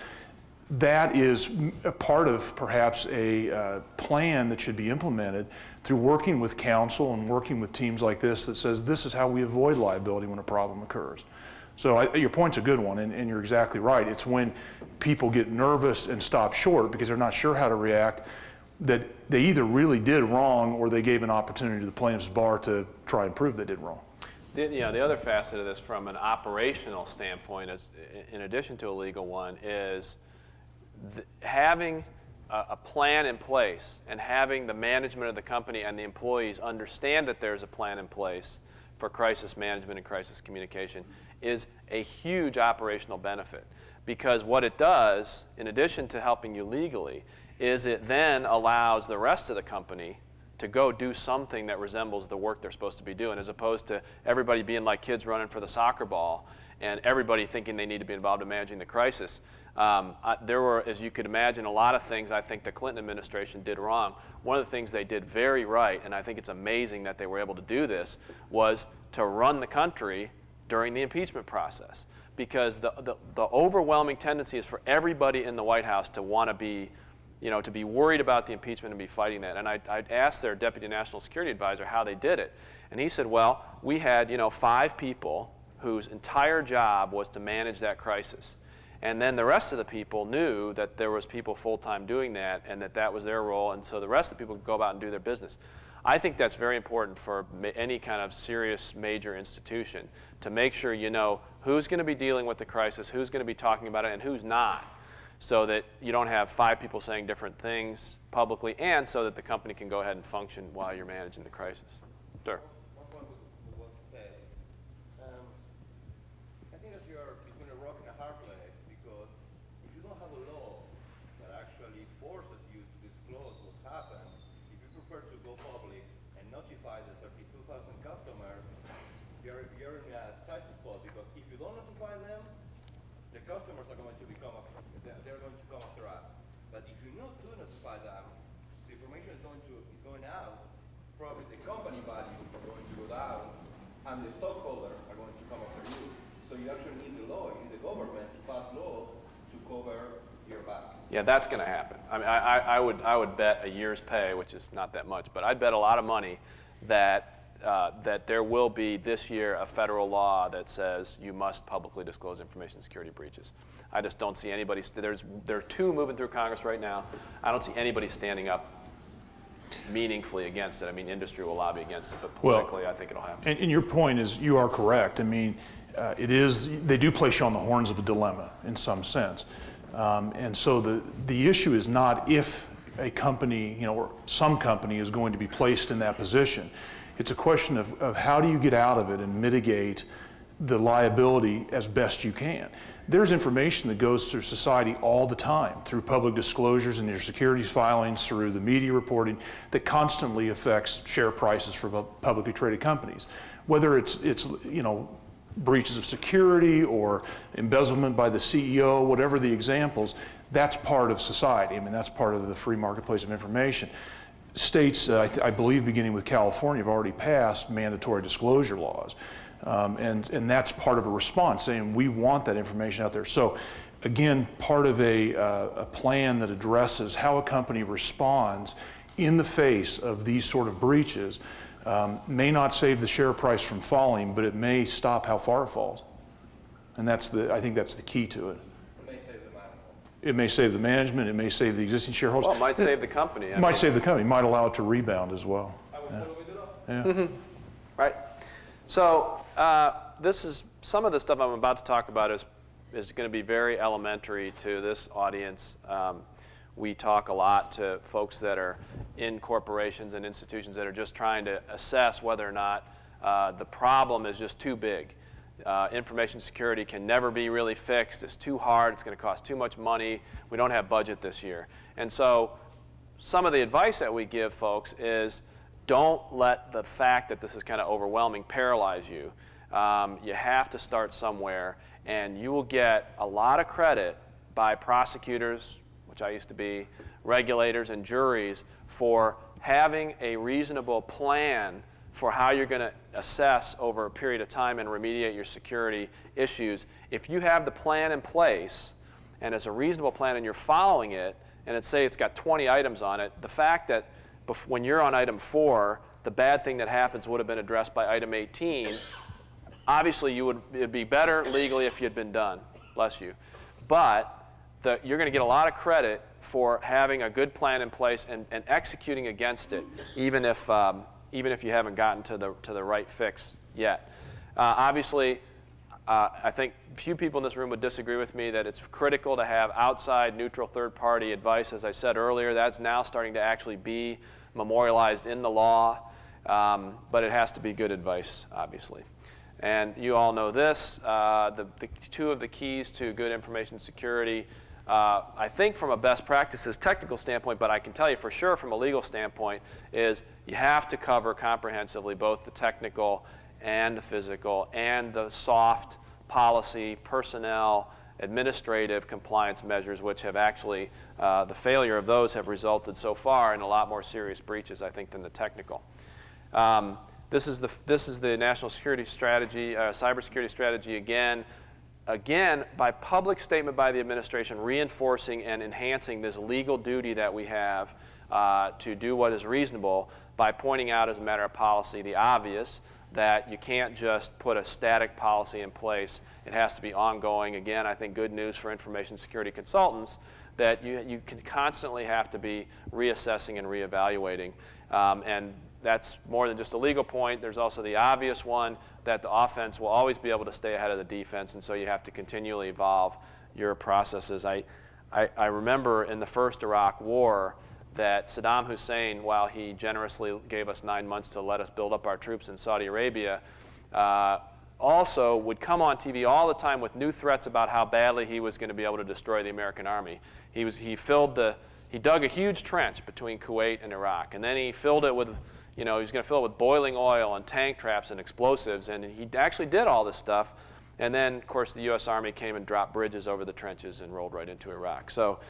That is a part of perhaps a plan that should be implemented through working with counsel and working with teams like this that says, this is how we avoid liability when a problem occurs. So your point's a good one, and you're exactly right. It's when people get nervous and stop short because they're not sure how to react, that they either really did wrong or they gave an opportunity to the plaintiff's bar to try and prove they did wrong. The other facet of this from an operational standpoint, is, in addition to a legal one, is having a plan in place and having the management of the company and the employees understand that there's a plan in place for crisis management and crisis communication is a huge operational benefit. Because what it does, in addition to helping you legally, is it then allows the rest of the company to go do something that resembles the work they're supposed to be doing, as opposed to everybody being like kids running for the soccer ball and everybody thinking they need to be involved in managing the crisis. There were, as you could imagine, a lot of things I think the Clinton administration did wrong. One of the things they did very right, and I think it's amazing that they were able to do this, was to run the country during the impeachment process. Because the overwhelming tendency is for everybody in the White House to want to be, to be worried about the impeachment and be fighting that. And I asked their Deputy National Security Advisor how they did it. And he said, well, we had 5 people whose entire job was to manage that crisis. And then the rest of the people knew that there was people full-time doing that and that was their role, and so the rest of the people could go about and do their business. I think that's very important for any kind of serious major institution, to make sure you know who's going to be dealing with the crisis, who's going to be talking about it, and who's not, so that you don't have 5 people saying different things publicly, and so that the company can go ahead and function while you're managing the crisis. Sure. One point with what you said. I think that you are between a rock and a hard place, because if you don't have a law that actually forces you to disclose what happened, if you prefer to go public and notify you're in a tight spot because if you don't notify them, the customers are going to they're going to come after us. But if you do notify them, the information is going out. Probably the company value is going to go down, and the stockholders are going to come after you. So you actually need the law, you need the government to pass law to cover your back. Yeah, that's going to happen. I mean, I would bet a year's pay, which is not that much, but I'd bet a lot of money that that there will be this year a federal law that says you must publicly disclose information security breaches. I just don't see anybody. There are two moving through Congress right now. I don't see anybody standing up meaningfully against it. I mean, industry will lobby against it, but politically, I think it'll happen. And your point is, you are correct. I mean, they do place you on the horns of a dilemma in some sense. And so the issue is not if a company, or some company is going to be placed in that position. It's a question of how do you get out of it and mitigate the liability as best you can. There's information that goes through society all the time, through public disclosures and your securities filings, through the media reporting, that constantly affects share prices for publicly traded companies. Whether it's breaches of security or embezzlement by the CEO, whatever the examples, that's part of society. I mean, that's part of the free marketplace of information. States, I believe beginning with California, have already passed mandatory disclosure laws. And that's part of a response, saying we want that information out there. So again, part of a plan that addresses how a company responds in the face of these sort of breaches may not save the share price from falling, but it may stop how far it falls. And I think that's the key to it. It may save the management. It may save the existing shareholders. Well, it might save the company. It might save the company. It might allow it to rebound as well. Yeah. Right. So some of the stuff I'm about to talk about is going to be very elementary to this audience. We talk a lot to folks that are in corporations and institutions that are just trying to assess whether or not the problem is just too big. Information security can never be really fixed. It's too hard. It's going to cost too much money. We don't have budget this year. And so some of the advice that we give folks is don't let the fact that this is kind of overwhelming paralyze you. You have to start somewhere, and you will get a lot of credit by prosecutors, which I used to be, regulators and juries, for having a reasonable plan for how you're going to assess over a period of time and remediate your security issues. If you have the plan in place, and it's a reasonable plan and you're following it, and say it's got 20 items on it, the fact that when you're on item 4, the bad thing that happens would have been addressed by item 18, obviously it'd be better legally if you'd been done, bless you. But you're going to get a lot of credit for having a good plan in place and executing against it, even if you haven't gotten to the right fix yet. Obviously, I think few people in this room would disagree with me that it's critical to have outside neutral third-party advice. As I said earlier, that's now starting to actually be memorialized in the law, but it has to be good advice, obviously. And you all know this, the two of the keys to good information security, I think from a best practices technical standpoint, but I can tell you for sure from a legal standpoint, is you have to cover comprehensively both the technical and the physical and the soft policy, personnel, administrative compliance measures, which have actually, the failure of those have resulted so far in a lot more serious breaches, I think, than the technical. This is the national security strategy, cybersecurity strategy again, by public statement by the administration, reinforcing and enhancing this legal duty that we have to do what is reasonable by pointing out as a matter of policy the obvious, that you can't just put a static policy in place. It has to be ongoing. Again, I think good news for information security consultants that you can constantly have to be reassessing and reevaluating. And that's more than just a legal point. There's also the obvious one that the offense will always be able to stay ahead of the defense, and so you have to continually evolve your processes. I remember in the first Iraq War that Saddam Hussein, while he generously gave us 9 months to let us build up our troops in Saudi Arabia, also would come on TV all the time with new threats about how badly he was going to be able to destroy the American army. He dug a huge trench between Kuwait and Iraq, and then he filled it with you know, he was going to fill it with boiling oil and tank traps and explosives, and he actually did all this stuff. And then, of course, the U.S. Army came and dropped bridges over the trenches and rolled right into Iraq. So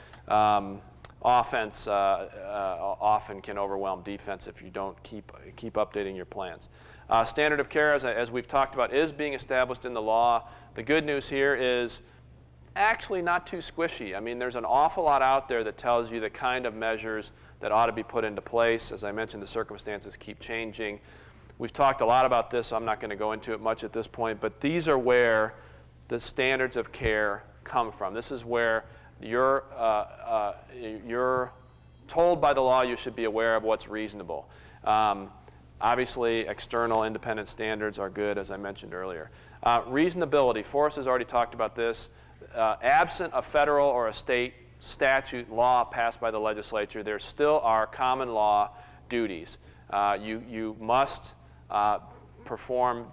offense often can overwhelm defense if you don't keep updating your plans. Standard of care, as we've talked about, is being established in the law. The good news here is actually not too squishy. I mean, there's an awful lot out there that tells you the kind of measures that ought to be put into place. As I mentioned, the circumstances keep changing. We've talked a lot about this, so I'm not going to go into it much at this point, but these are where the standards of care come from. This is where you're told by the law you should be aware of what's reasonable. Obviously, external independent standards are good, as I mentioned earlier. Reasonability, Forrest has already talked about this. Absent a federal or a state statute law passed by the legislature, there still are common law duties. You must perform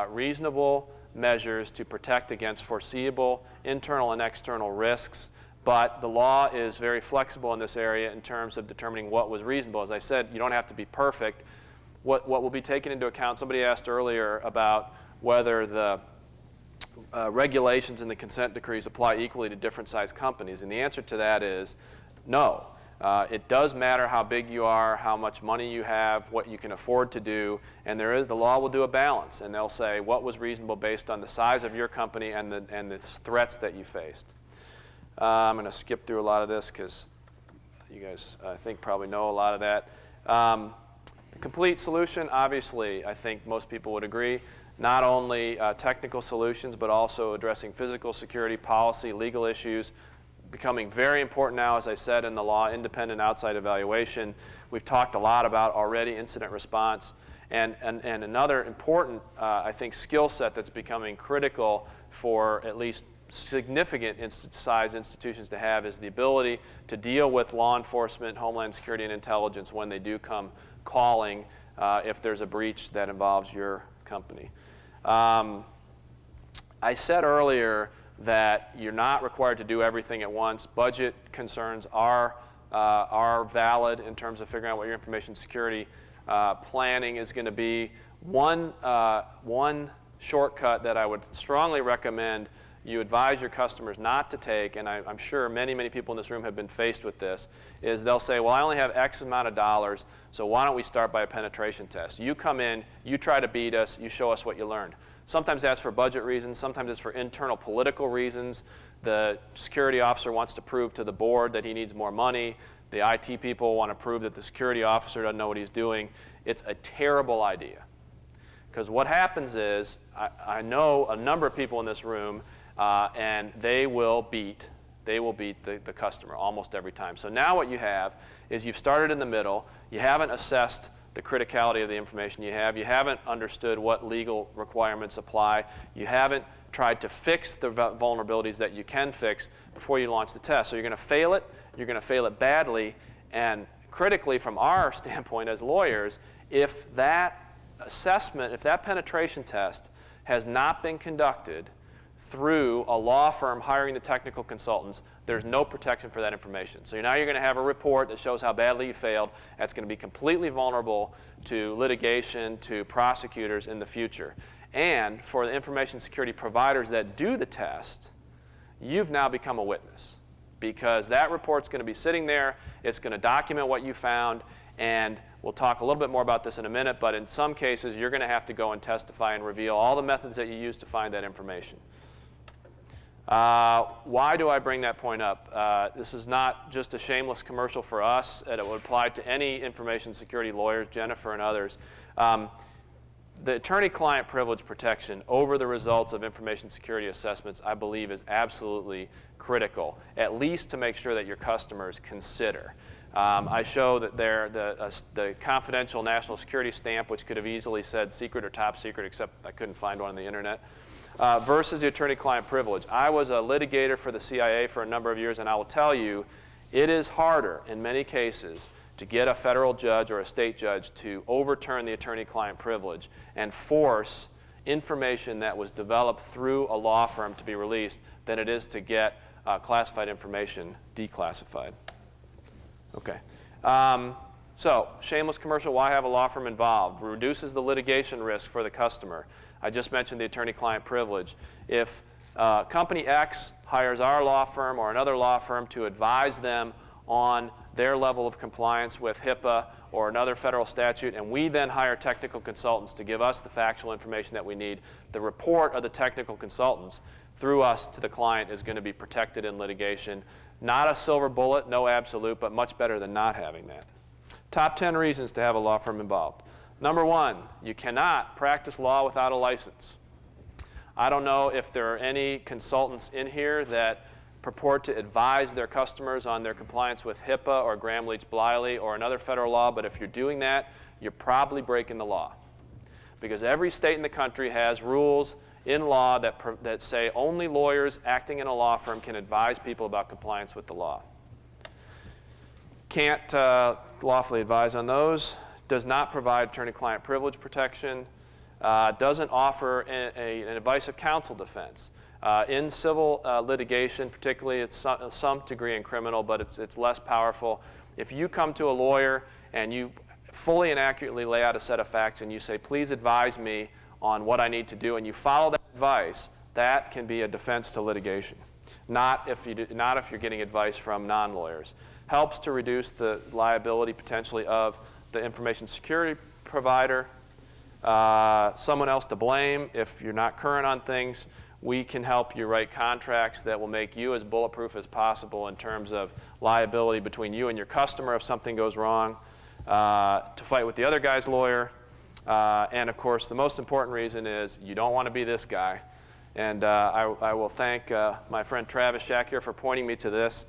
reasonable measures to protect against foreseeable internal and external risks, but the law is very flexible in this area in terms of determining what was reasonable. As I said, you don't have to be perfect. What will be taken into account, somebody asked earlier about whether the regulations and the consent decrees apply equally to different sized companies, and the answer to that is no. It does matter how big you are, how much money you have, what you can afford to do, and the law will do a balance, and they'll say what was reasonable based on the size of your company and the threats that you faced. I'm going to skip through a lot of this because you guys, I think, probably know a lot of that. The complete solution, obviously, I think most people would agree, not only technical solutions, but also addressing physical security, policy, legal issues, becoming very important now, as I said, in the law, independent outside evaluation. We've talked a lot about already incident response. And another important, I think, skill set that's becoming critical for at least significant size institutions to have is the ability to deal with law enforcement, homeland security, and intelligence when they do come calling if there's a breach that involves your company. I said earlier that you're not required to do everything at once. Budget concerns are valid in terms of figuring out what your information security planning is going to be. One shortcut that I would strongly recommend you advise your customers not to take, and I'm sure many people in this room have been faced with this, is they'll say, well, I only have X amount of dollars, so why don't we start by a penetration test? You come in, you try to beat us, you show us what you learned. Sometimes that's for budget reasons, sometimes it's for internal political reasons. The security officer wants to prove to the board that he needs more money. The IT people want to prove that the security officer doesn't know what he's doing. It's a terrible idea. Because what happens is, I know a number of people in this room, and they will beat the customer almost every time. So now what you have is you've started in the middle, you haven't assessed the criticality of the information you have, you haven't understood what legal requirements apply, you haven't tried to fix the vulnerabilities that you can fix before you launch the test. So you're going to fail it badly, and critically from our standpoint as lawyers, if that assessment, if that penetration test has not been conducted through a law firm hiring the technical consultants, there's no protection for that information. So now you're going to have a report that shows how badly you failed. That's going to be completely vulnerable to litigation, to prosecutors in the future. And for the information security providers that do the test, you've now become a witness, because that report's going to be sitting there, it's going to document what you found, and we'll talk a little bit more about this in a minute, but in some cases you're going to have to go and testify and reveal all the methods that you used to find that information. Why do I bring that point up? This is not just a shameless commercial for us, and it would apply to any information security lawyers, Jennifer and others. The attorney-client privilege protection over the results of information security assessments, I believe, is absolutely critical, at least to make sure that your customers consider. I show that the confidential national security stamp, which could have easily said secret or top secret, except I couldn't find one on the internet, versus the attorney-client privilege. I was a litigator for the CIA for a number of years, and I will tell you, it is harder in many cases to get a federal judge or a state judge to overturn the attorney-client privilege and force information that was developed through a law firm to be released than it is to get classified information declassified. Okay. So, shameless commercial, why have a law firm involved? Reduces the litigation risk for the customer. I just mentioned the attorney-client privilege. If company X hires our law firm or another law firm to advise them on their level of compliance with HIPAA or another federal statute, and we then hire technical consultants to give us the factual information that we need, the report of the technical consultants through us to the client is going to be protected in litigation. Not a silver bullet, no absolute, but much better than not having that. Top 10 reasons to have a law firm involved. Number 1, you cannot practice law without a license. I don't know if there are any consultants in here that purport to advise their customers on their compliance with HIPAA or Gramm-Leach-Bliley or another federal law, but if you're doing that, you're probably breaking the law. Because every state in the country has rules in law that say only lawyers acting in a law firm can advise people about compliance with the law. Can't lawfully advise on those. Does not provide attorney-client privilege protection. Doesn't offer an advice of counsel defense. In civil litigation, particularly, it's some degree in criminal, but it's less powerful. If you come to a lawyer and you fully and accurately lay out a set of facts and you say, please advise me on what I need to do, and you follow that advice, that can be a defense to litigation. Not if you're getting advice from non-lawyers. Helps to reduce the liability potentially of the information security provider, someone else to blame if you're not current on things. We can help you write contracts that will make you as bulletproof as possible in terms of liability between you and your customer if something goes wrong, to fight with the other guy's lawyer. And of course, the most important reason is you don't want to be this guy. And I will thank my friend Travis Shack here for pointing me to this.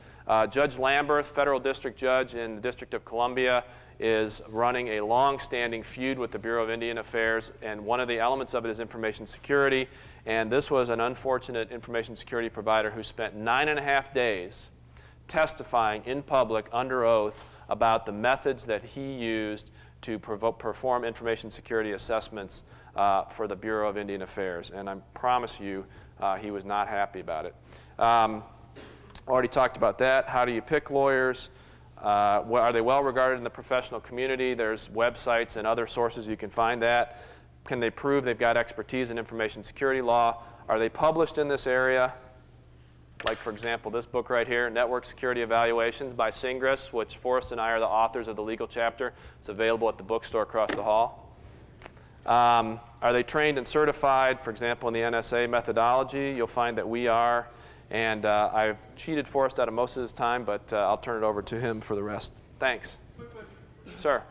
Judge Lamberth, federal district judge in the District of Columbia, is running a long-standing feud with the Bureau of Indian Affairs, and one of the elements of it is information security. And this was an unfortunate information security provider who spent 9.5 days testifying in public under oath about the methods that he used to perform information security assessments for the Bureau of Indian Affairs. And I promise you, he was not happy about it. Already talked about that. How do you pick lawyers? Are they well regarded in the professional community? There's websites and other sources you can find that. Can they prove they've got expertise in information security law? Are they published in this area? Like, for example, this book right here, Network Security Evaluations by Singris, which Forrest and I are the authors of the legal chapter. It's available at the bookstore across the hall. Are they trained and certified, for example, in the NSA methodology? You'll find that we are. And I've cheated Forrest out of most of his time, but I'll turn it over to him for the rest. Thanks. Quick question. Sir.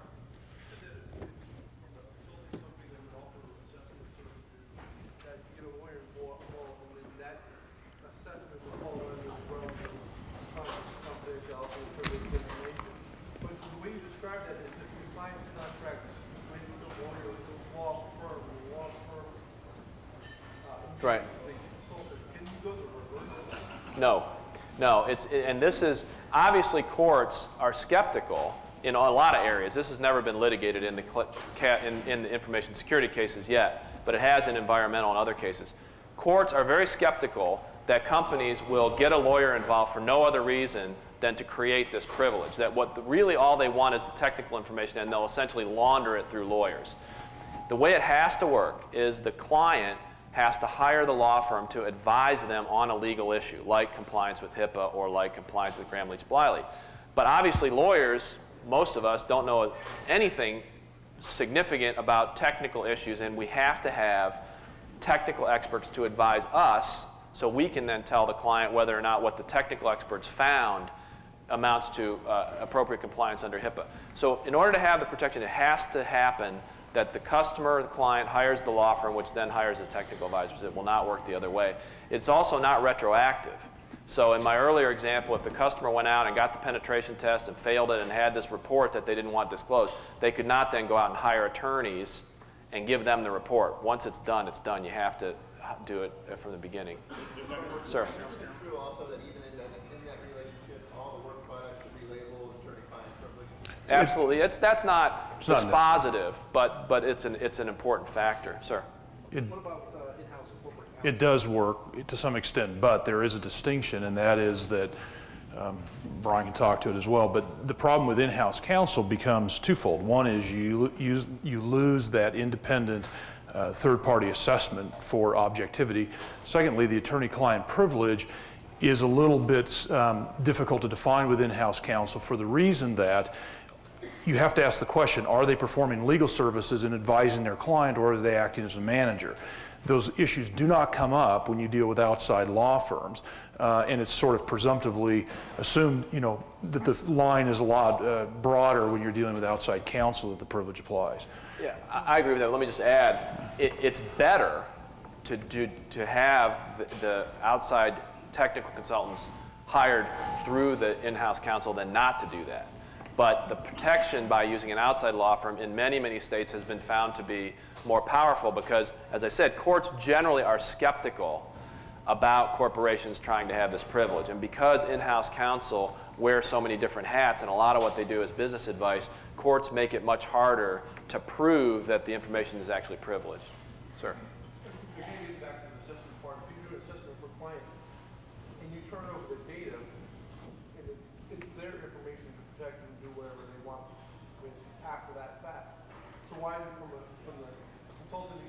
Right. No. And this is obviously courts are skeptical in a lot of areas. This has never been litigated in the information security cases yet, but it has in environmental and other cases. Courts are very skeptical that companies will get a lawyer involved for no other reason than to create this privilege. That really all they want is the technical information, and they'll essentially launder it through lawyers. The way it has to work is the client has to hire the law firm to advise them on a legal issue, like compliance with HIPAA or like compliance with Gramm-Leach-Bliley. But obviously lawyers, most of us, don't know anything significant about technical issues, and we have to have technical experts to advise us so we can then tell the client whether or not what the technical experts found amounts to appropriate compliance under HIPAA. So in order to have the protection, it has to happen that the customer, the client, hires the law firm, which then hires the technical advisors. It will not work the other way. It's also not retroactive. So in my earlier example, if the customer went out and got the penetration test and failed it and had this report that they didn't want disclosed, they could not then go out and hire attorneys and give them the report. Once it's done, it's done. You have to do it from the beginning. Sir? Is it true also that even in that relationship, all the work products should be labeled attorney-client privilege? Absolutely. That's not dispositive, but it's an important factor. Sir? What about in-house and corporate? It does work to some extent, but there is a distinction, and that is that Bryan can talk to it as well, but the problem with in-house counsel becomes twofold. One is you lose that independent third-party assessment for objectivity. Secondly, the attorney-client privilege is a little bit difficult to define with in-house counsel for the reason that you have to ask the question, are they performing legal services and advising their client, or are they acting as a manager? Those issues do not come up when you deal with outside law firms, and it's sort of presumptively assumed, you know, that the line is a lot broader when you're dealing with outside counsel, that the privilege applies. Yeah, I agree with that. Let me just add, it's better to have the outside technical consultants hired through the in-house counsel than not to do that. But the protection by using an outside law firm in many, many states has been found to be more powerful because, as I said, courts generally are skeptical about corporations trying to have this privilege. And because in-house counsel wears so many different hats, and a lot of what they do is business advice, courts make it much harder to prove that the information is actually privileged. Sir? Again, getting back to the assessment part, if you do an assessment for a client and you turn over the data, and it's their information to protect and do whatever they want with after that fact. So why, from the consultant,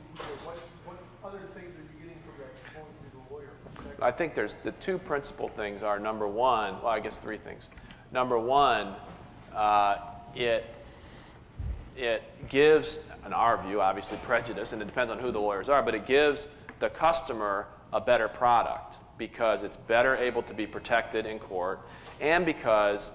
what other things are you getting from that going to the lawyer? I think there's the two principal things are, number one, well, I guess three things. Number one, it gives, in our view, obviously prejudice, and it depends on who the lawyers are, but it gives the customer a better product because it's better able to be protected in court, and because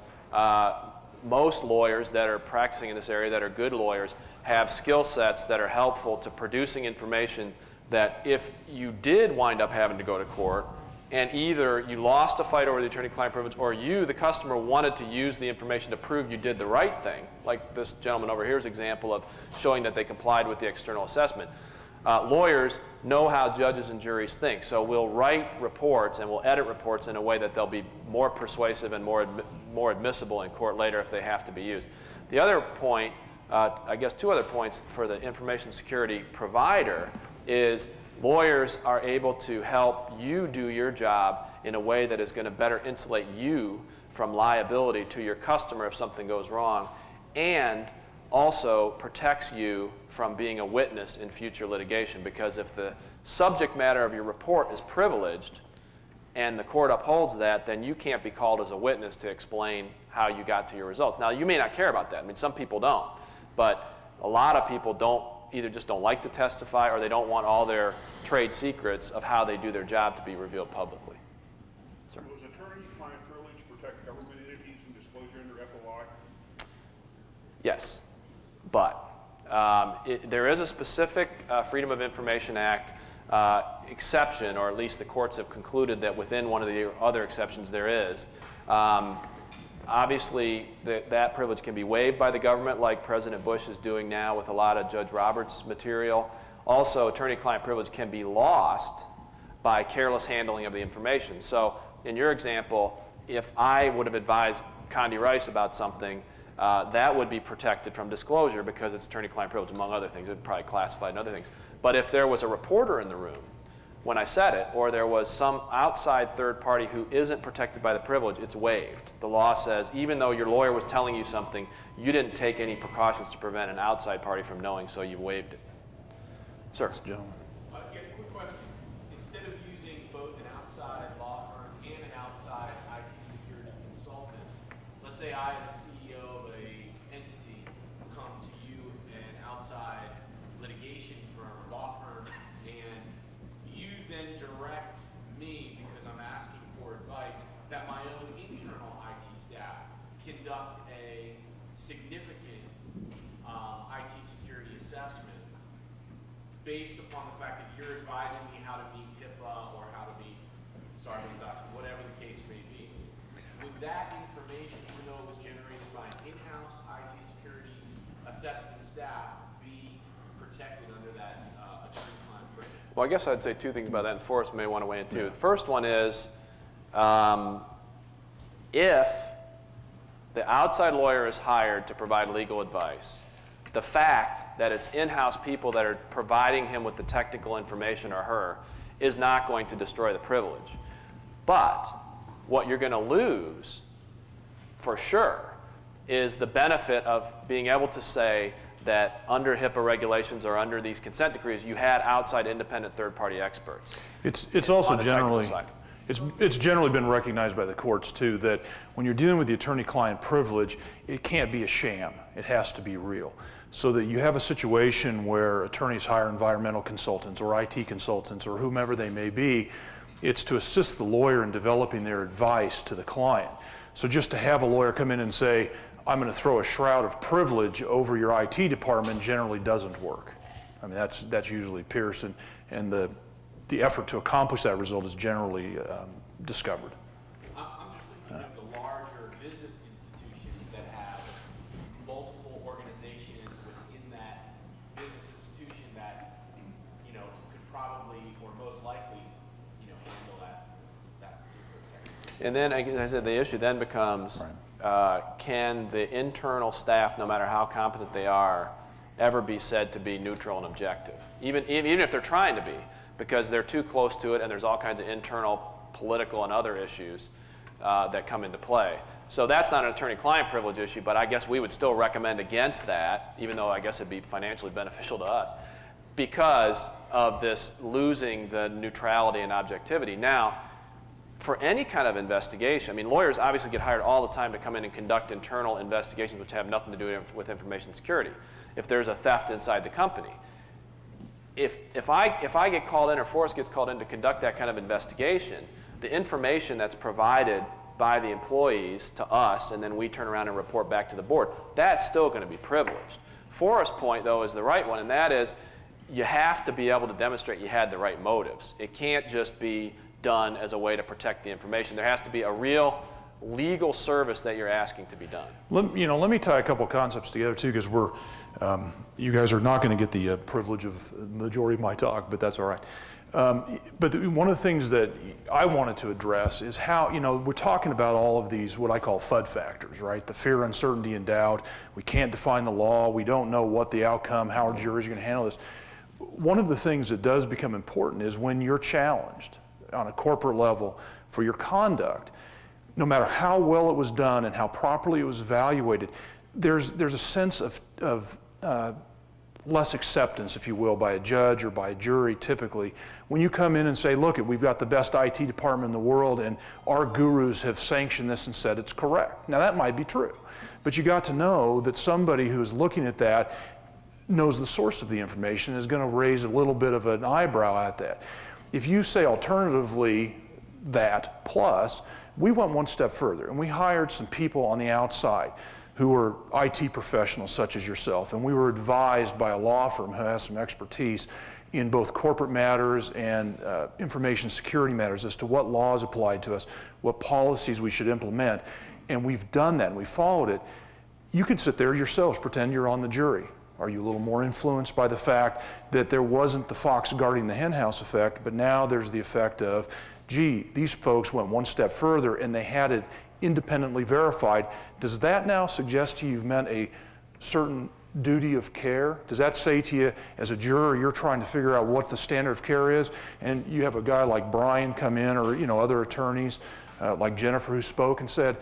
most lawyers that are practicing in this area that are good lawyers have skill sets that are helpful to producing information that if you did wind up having to go to court and either you lost a fight over the attorney-client privilege or you, the customer, wanted to use the information to prove you did the right thing, like this gentleman over here's example of showing that they complied with the external assessment. Lawyers know how judges and juries think, so we'll write reports and we'll edit reports in a way that they'll be more persuasive and more admissible in court later if they have to be used. The other point, I guess two other points for the information security provider is lawyers are able to help you do your job in a way that is going to better insulate you from liability to your customer if something goes wrong, and also protects you from being a witness in future litigation, because if the subject matter of your report is privileged and the court upholds that, then you can't be called as a witness to explain how you got to your results. Now, you may not care about that. I mean, some people don't, but a lot of people either just don't like to testify or they don't want all their trade secrets of how they do their job to be revealed publicly. Sir? Does attorney-client privilege protect government entities from disclosure under FOI? Yes, but there is a specific Freedom of Information Act exception, or at least the courts have concluded that within one of the other exceptions there is. Obviously, that privilege can be waived by the government, like President Bush is doing now with a lot of Judge Roberts' material. Also, attorney-client privilege can be lost by careless handling of the information. So, in your example, if I would have advised Condi Rice about something, that would be protected from disclosure because it's attorney-client privilege, among other things. It would probably classify and other things. But if there was a reporter in the room when I said it, or there was some outside third party who isn't protected by the privilege, it's waived. The law says even though your lawyer was telling you something, you didn't take any precautions to prevent an outside party from knowing, so you waived it. Sir. Gentlemen. Yeah, quick question. Instead of using both an outside law firm and an outside IT security consultant, let's say I, as a CEO of an entity, come to you, an outside litigation firm, law firm, and you then direct me, because I'm asking for advice, that my own internal IT staff conduct a significant IT security assessment based upon the fact that you're advising me how to meet HIPAA or how to meet Sarbanes-Oxley, whatever the case may be. Would that information, even though it was generated by an in-house IT security assessment staff, be protected under that attorney-client privilege? Well, I guess I'd say two things about that, and Forrest may want to weigh in too. The first one is if the outside lawyer is hired to provide legal advice, the fact that it's in-house people that are providing him with the technical information, or her, is not going to destroy the privilege. But What you're going to lose, for sure, is the benefit of being able to say that under HIPAA regulations or under these consent decrees, you had outside independent third-party experts. It's also on the technical generally, side. it's generally been recognized by the courts too that when you're dealing with the attorney-client privilege, it can't be a sham. It has to be real. So that you have a situation where attorneys hire environmental consultants or IT consultants or whomever they may be, it's to assist the lawyer in developing their advice to the client. So just to have a lawyer come in and say, I'm going to throw a shroud of privilege over your IT department generally doesn't work. I mean, that's usually pierced, and the effort to accomplish that result is generally discovered. I'm just thinking of the larger business institutions that have multiple organizations within that business institution that, you know, could probably or most likely, you know, handle that particular technique. And then, as I said, the issue then becomes, can the internal staff, no matter how competent they are, ever be said to be neutral and objective? Even if they're trying to be, because they're too close to it and there's all kinds of internal political and other issues that come into play. So that's not an attorney-client privilege issue, but I guess we would still recommend against that, even though I guess it'd be financially beneficial to us, because of this losing the neutrality and objectivity. Now, for any kind of investigation, I mean, lawyers obviously get hired all the time to come in and conduct internal investigations which have nothing to do with information security. If there's a theft inside the company, if I get called in or Forrest gets called in to conduct that kind of investigation, the information that's provided by the employees to us and then we turn around and report back to the board, that's still going to be privileged. Forrest's point, though, is the right one, and that is you have to be able to demonstrate you had the right motives. It can't just be done as a way to protect the information. There has to be a real legal service that you're asking to be done. Let me tie a couple of concepts together too, because you guys are not going to get the privilege of the majority of my talk, but that's all right. But one of the things that I wanted to address is how, we're talking about all of these, what I call FUD factors, right? The fear, uncertainty, and doubt. We can't define the law. We don't know what the outcome, how our juries are going to handle this. One of the things that does become important is when you're challenged on a corporate level for your conduct, no matter how well it was done and how properly it was evaluated, there's a sense of less acceptance, if you will, by a judge or by a jury typically. When you come in and say, look, we've got the best IT department in the world and our gurus have sanctioned this and said it's correct. Now that might be true, but you got to know that somebody who's looking at that knows the source of the information is going to raise a little bit of an eyebrow at that. If you say alternatively that plus, we went one step further and we hired some people on the outside who were IT professionals such as yourself, and we were advised by a law firm who has some expertise in both corporate matters and information security matters as to what laws applied to us, what policies we should implement, and we've done that and we followed it. You can sit there yourselves, pretend you're on the jury. Are you a little more influenced by the fact that there wasn't the fox guarding the henhouse effect, but now there's the effect of, gee, these folks went one step further and they had it independently verified. Does that now suggest to you you've met a certain duty of care? Does that say to you, as a juror, you're trying to figure out what the standard of care is, and you have a guy like Bryan come in, or other attorneys like Jennifer who spoke and said,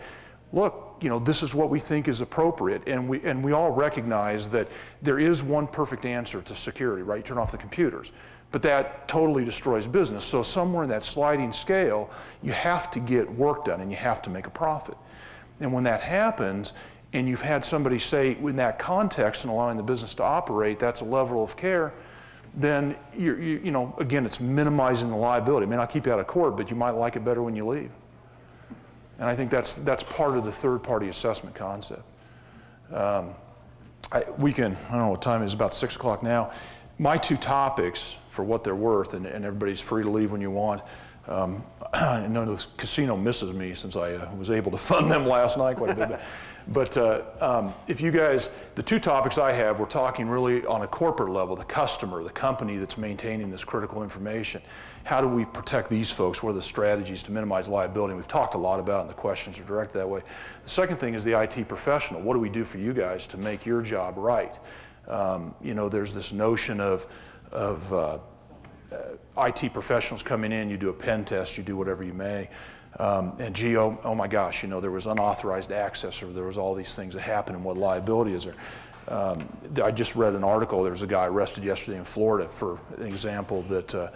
look, this is what we think is appropriate, and we all recognize that there is one perfect answer to security, right? You turn off the computers. But that totally destroys business. So somewhere in that sliding scale, you have to get work done and you have to make a profit. And when that happens, and you've had somebody say in that context and allowing the business to operate, that's a level of care, then again, it's minimizing the liability. It may not keep you out of court, but you might like it better when you leave. And I think that's part of the third-party assessment concept. I don't know what time it is, about 6 o'clock now. My two topics, for what they're worth, and everybody's free to leave when you want. I know the casino misses me since I was able to fund them last night quite a bit. But if you guys, the two topics I have, we're talking really on a corporate level, the customer, the company that's maintaining this critical information. How do we protect these folks? What are the strategies to minimize liability? And we've talked a lot about it, and the questions are directed that way. The second thing is the IT professional. What do we do for you guys to make your job right? There's this notion of IT professionals coming in, you do a pen test, you do whatever you may. And gee, oh my gosh, there was unauthorized access, or there was all these things that happened, and what liability is there? I just read an article. There was a guy arrested yesterday in Florida for an example that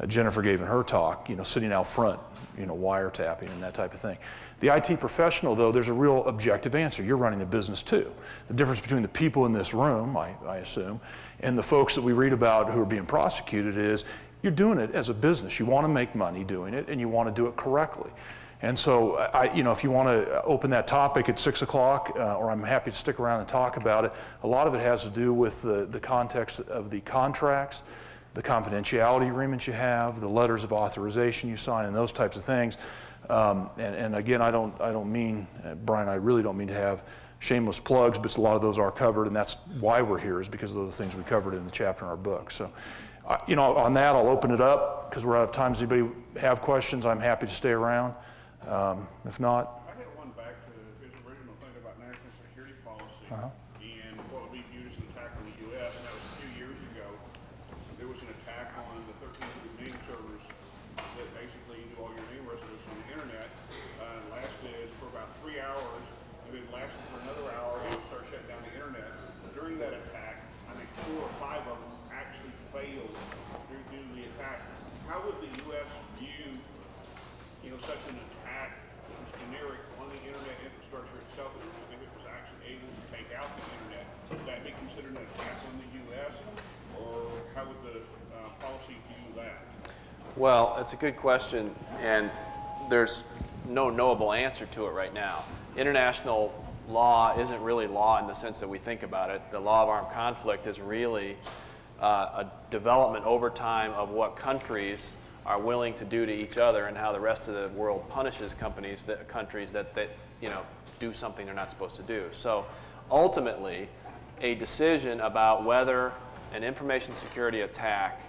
Jennifer gave in her talk, sitting out front, wiretapping and that type of thing. The IT professional, though, there's a real objective answer. You're running a business too. The difference between the people in this room, I assume, and the folks that we read about who are being prosecuted is you're doing it as a business. You want to make money doing it, and you want to do it correctly. And so, if you want to open that topic at 6 o'clock, or I'm happy to stick around and talk about it, a lot of it has to do with the context of the contracts, the confidentiality agreements you have, the letters of authorization you sign, and those types of things. And again, I don't mean, Bryan, I really don't mean to have shameless plugs, but a lot of those are covered, and that's why we're here, is because of those things we covered in the chapter in our book. So, on that, I'll open it up because we're out of time. Does anybody have questions? I'm happy to stay around. If not, I had one back to his original thing about national security policy and what would be viewed as an attack on the U.S. And that was a few years ago. There was an attack on the 1300 name servers that basically do all your name resolution on the internet. Lasted for about 3 hours, and then lasted for another hour, and it started shutting down the internet. During that attack, I think 4 or 5 of them actually failed due to the attack. How would the U.S. view such an attack that was generic on the internet infrastructure itself, and if it was actually able to take out the internet? Would that be considered an attack on the U.S., or how would the policy view that? Well, it's a good question, and there's no knowable answer to it right now. International law isn't really law in the sense that we think about it. The law of armed conflict is really a development over time of what countries are willing to do to each other, and how the rest of the world punishes countries that do something they're not supposed to do. So ultimately, a decision about whether an information security attack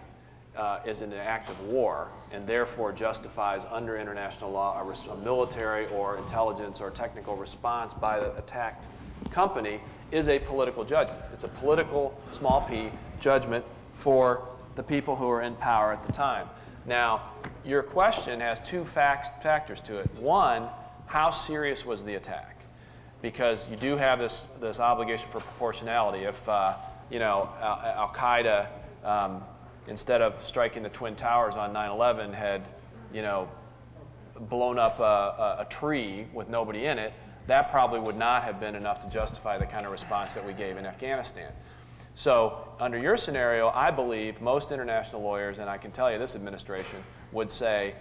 is an act of war, and therefore justifies under international law a military or intelligence or technical response by the attacked company, is a political judgment. It's a political, small p, judgment for the people who are in power at the time. Now, your question has 2 factors to it. One, how serious was the attack? Because you do have this obligation for proportionality. If Al-Qaeda, instead of striking the Twin Towers on 9/11, had blown up a tree with nobody in it, that probably would not have been enough to justify the kind of response that we gave in Afghanistan. So under your scenario, I believe most international lawyers, and I can tell you this administration, would say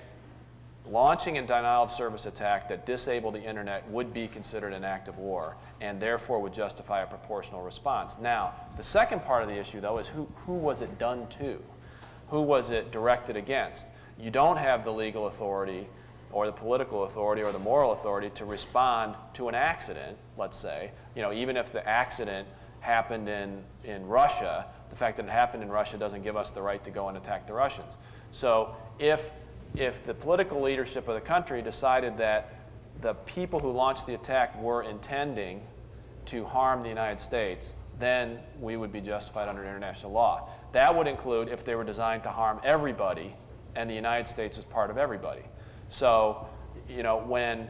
launching a denial of service attack that disabled the internet would be considered an act of war, and therefore would justify a proportional response. Now, the second part of the issue, though, is who was it done to? Who was it directed against? You don't have the legal authority or the political authority or the moral authority to respond to an accident, let's say. Even if the accident happened in Russia, the fact that it happened in Russia doesn't give us the right to go and attack the Russians. So if the political leadership of the country decided that the people who launched the attack were intending to harm the United States, then we would be justified under international law. That would include if they were designed to harm everybody, and the United States was part of everybody. So, when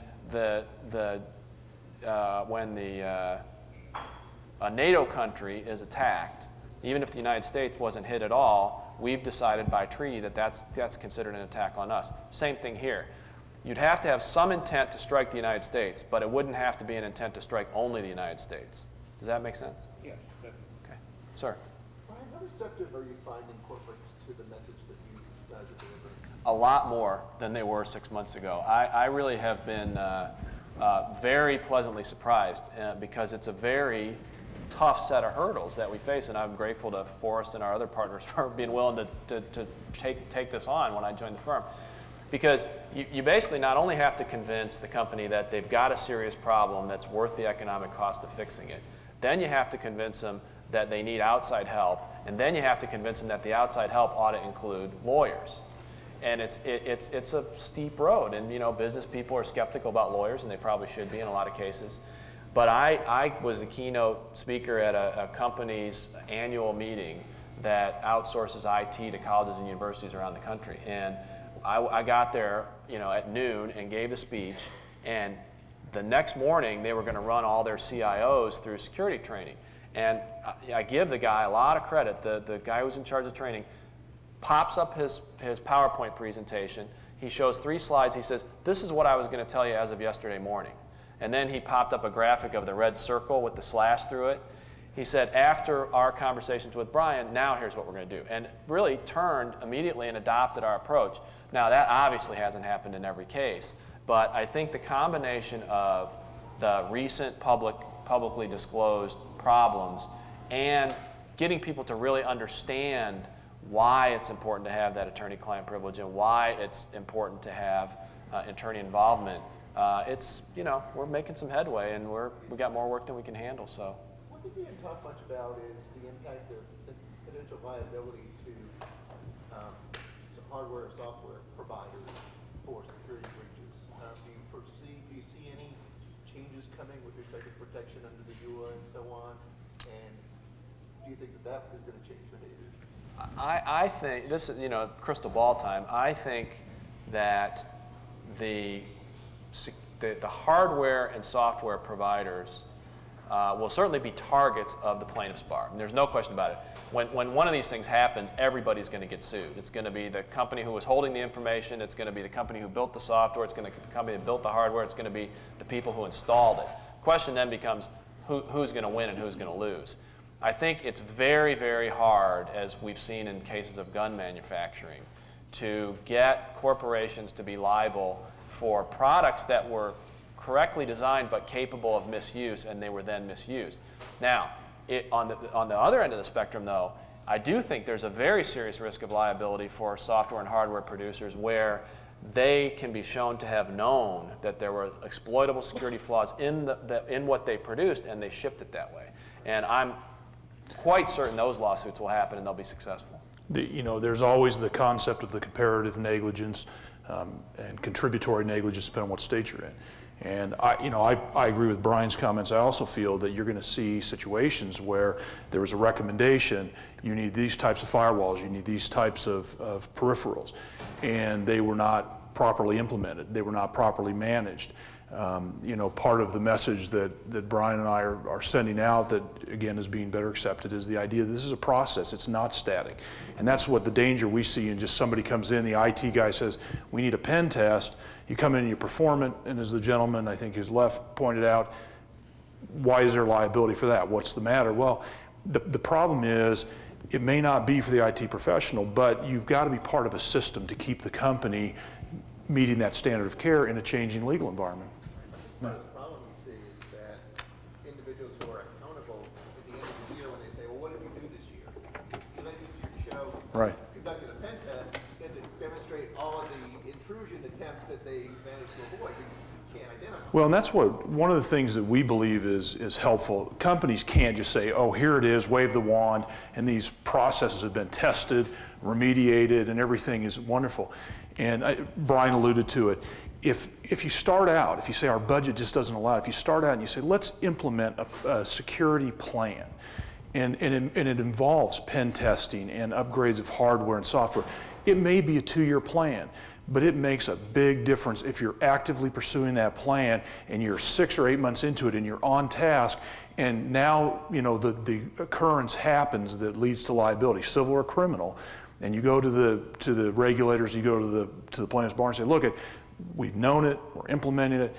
a NATO country is attacked, even if the United States wasn't hit at all, we've decided by treaty that that's considered an attack on us. Same thing here. You'd have to have some intent to strike the United States, but it wouldn't have to be an intent to strike only the United States. Does that make sense? Yes. Okay. Sir? Bryan, how receptive are you finding corporates to the message that you guys are delivering? A lot more than they were 6 months ago. I really have been very pleasantly surprised because it's a very tough set of hurdles that we face, and I'm grateful to Forrest and our other partners for being willing to take this on when I joined the firm. Because you basically not only have to convince the company that they've got a serious problem that's worth the economic cost of fixing it, then you have to convince them that they need outside help, and then you have to convince them that the outside help ought to include lawyers. And it's a steep road, and business people are skeptical about lawyers, and they probably should be in a lot of cases. But I was a keynote speaker at a company's annual meeting that outsources IT to colleges and universities around the country. And I got there, at noon and gave a speech, and the next morning they were going to run all their CIOs through security training. And I give the guy a lot of credit. The guy who's in charge of training pops up his PowerPoint presentation. He shows 3 slides. He says, this is what I was going to tell you as of yesterday morning. And then he popped up a graphic of the red circle with the slash through it. He said, after our conversations with Bryan, now here's what we're going to do. And really turned immediately and adopted our approach. Now, that obviously hasn't happened in every case. But I think the combination of the recent publicly disclosed problems and getting people to really understand why it's important to have that attorney-client privilege and why it's important to have attorney involvement, we're making some headway, and we got more work than we can handle. So. One thing we didn't talk much about is the impact of the potential liability to some hardware or software providers for security breaches. Do you see any changes coming with respect to protection under the UA and so on? And do you think that is going to change behavior? I think, this is, crystal ball time, I think that the hardware and software providers will certainly be targets of the plaintiff's bar. And there's no question about it. When one of these things happens, everybody's going to get sued. It's going to be the company who was holding the information. It's going to be the company who built the software. It's going to be the company that built the hardware. It's going to be the people who installed it. The question then becomes who's going to win and who's going to lose. I think it's very, very hard, as we've seen in cases of gun manufacturing, to get corporations to be liable for products that were correctly designed but capable of misuse, and they were then misused. Now, on the other end of the spectrum, though, I do think there's a very serious risk of liability for software and hardware producers where they can be shown to have known that there were exploitable security flaws in what they produced, and they shipped it that way. And I'm quite certain those lawsuits will happen and they'll be successful. There's always the concept of the comparative negligence and contributory negligence, depending on what state you're in. And I agree with Bryan's comments. I also feel that you're going to see situations where there was a recommendation, you need these types of firewalls, you need these types of peripherals, and they were not properly implemented, they were not properly managed. Part of the message that Bryan and I are sending out that, again, is being better accepted is the idea that this is a process, it's not static. And that's what the danger we see in just somebody comes in, the IT guy says, we need a pen test, you come in and you perform it, and as the gentleman, I think, who's left pointed out, why is there liability for that? What's the matter? Well, the problem is, it may not be for the IT professional, but you've got to be part of a system to keep the company meeting that standard of care in a changing legal environment. Part of the problem you see is that individuals who are accountable at the end of the year when they say, well, what did we do this year? You like this year to show, Right. conducted a pen test, and to demonstrate all of the intrusion attempts that they managed to avoid, because you can't identify. Well, and that's one of the things that we believe is helpful. Companies can't just say, oh, here it is, wave the wand, and these processes have been tested, remediated, and everything is wonderful. And Bryan alluded to it. If you start out, if you say our budget just doesn't allow it, if you start out and you say, let's implement a security plan, and it involves pen testing and upgrades of hardware and software, it may be a 2-year plan, but it makes a big difference if you're actively pursuing that plan and you're 6 or 8 months into it and you're on task, and now the occurrence happens that leads to liability, civil or criminal, and you go to the regulators, you go to the plaintiff's bar and say, look, we've known it, we're implementing it.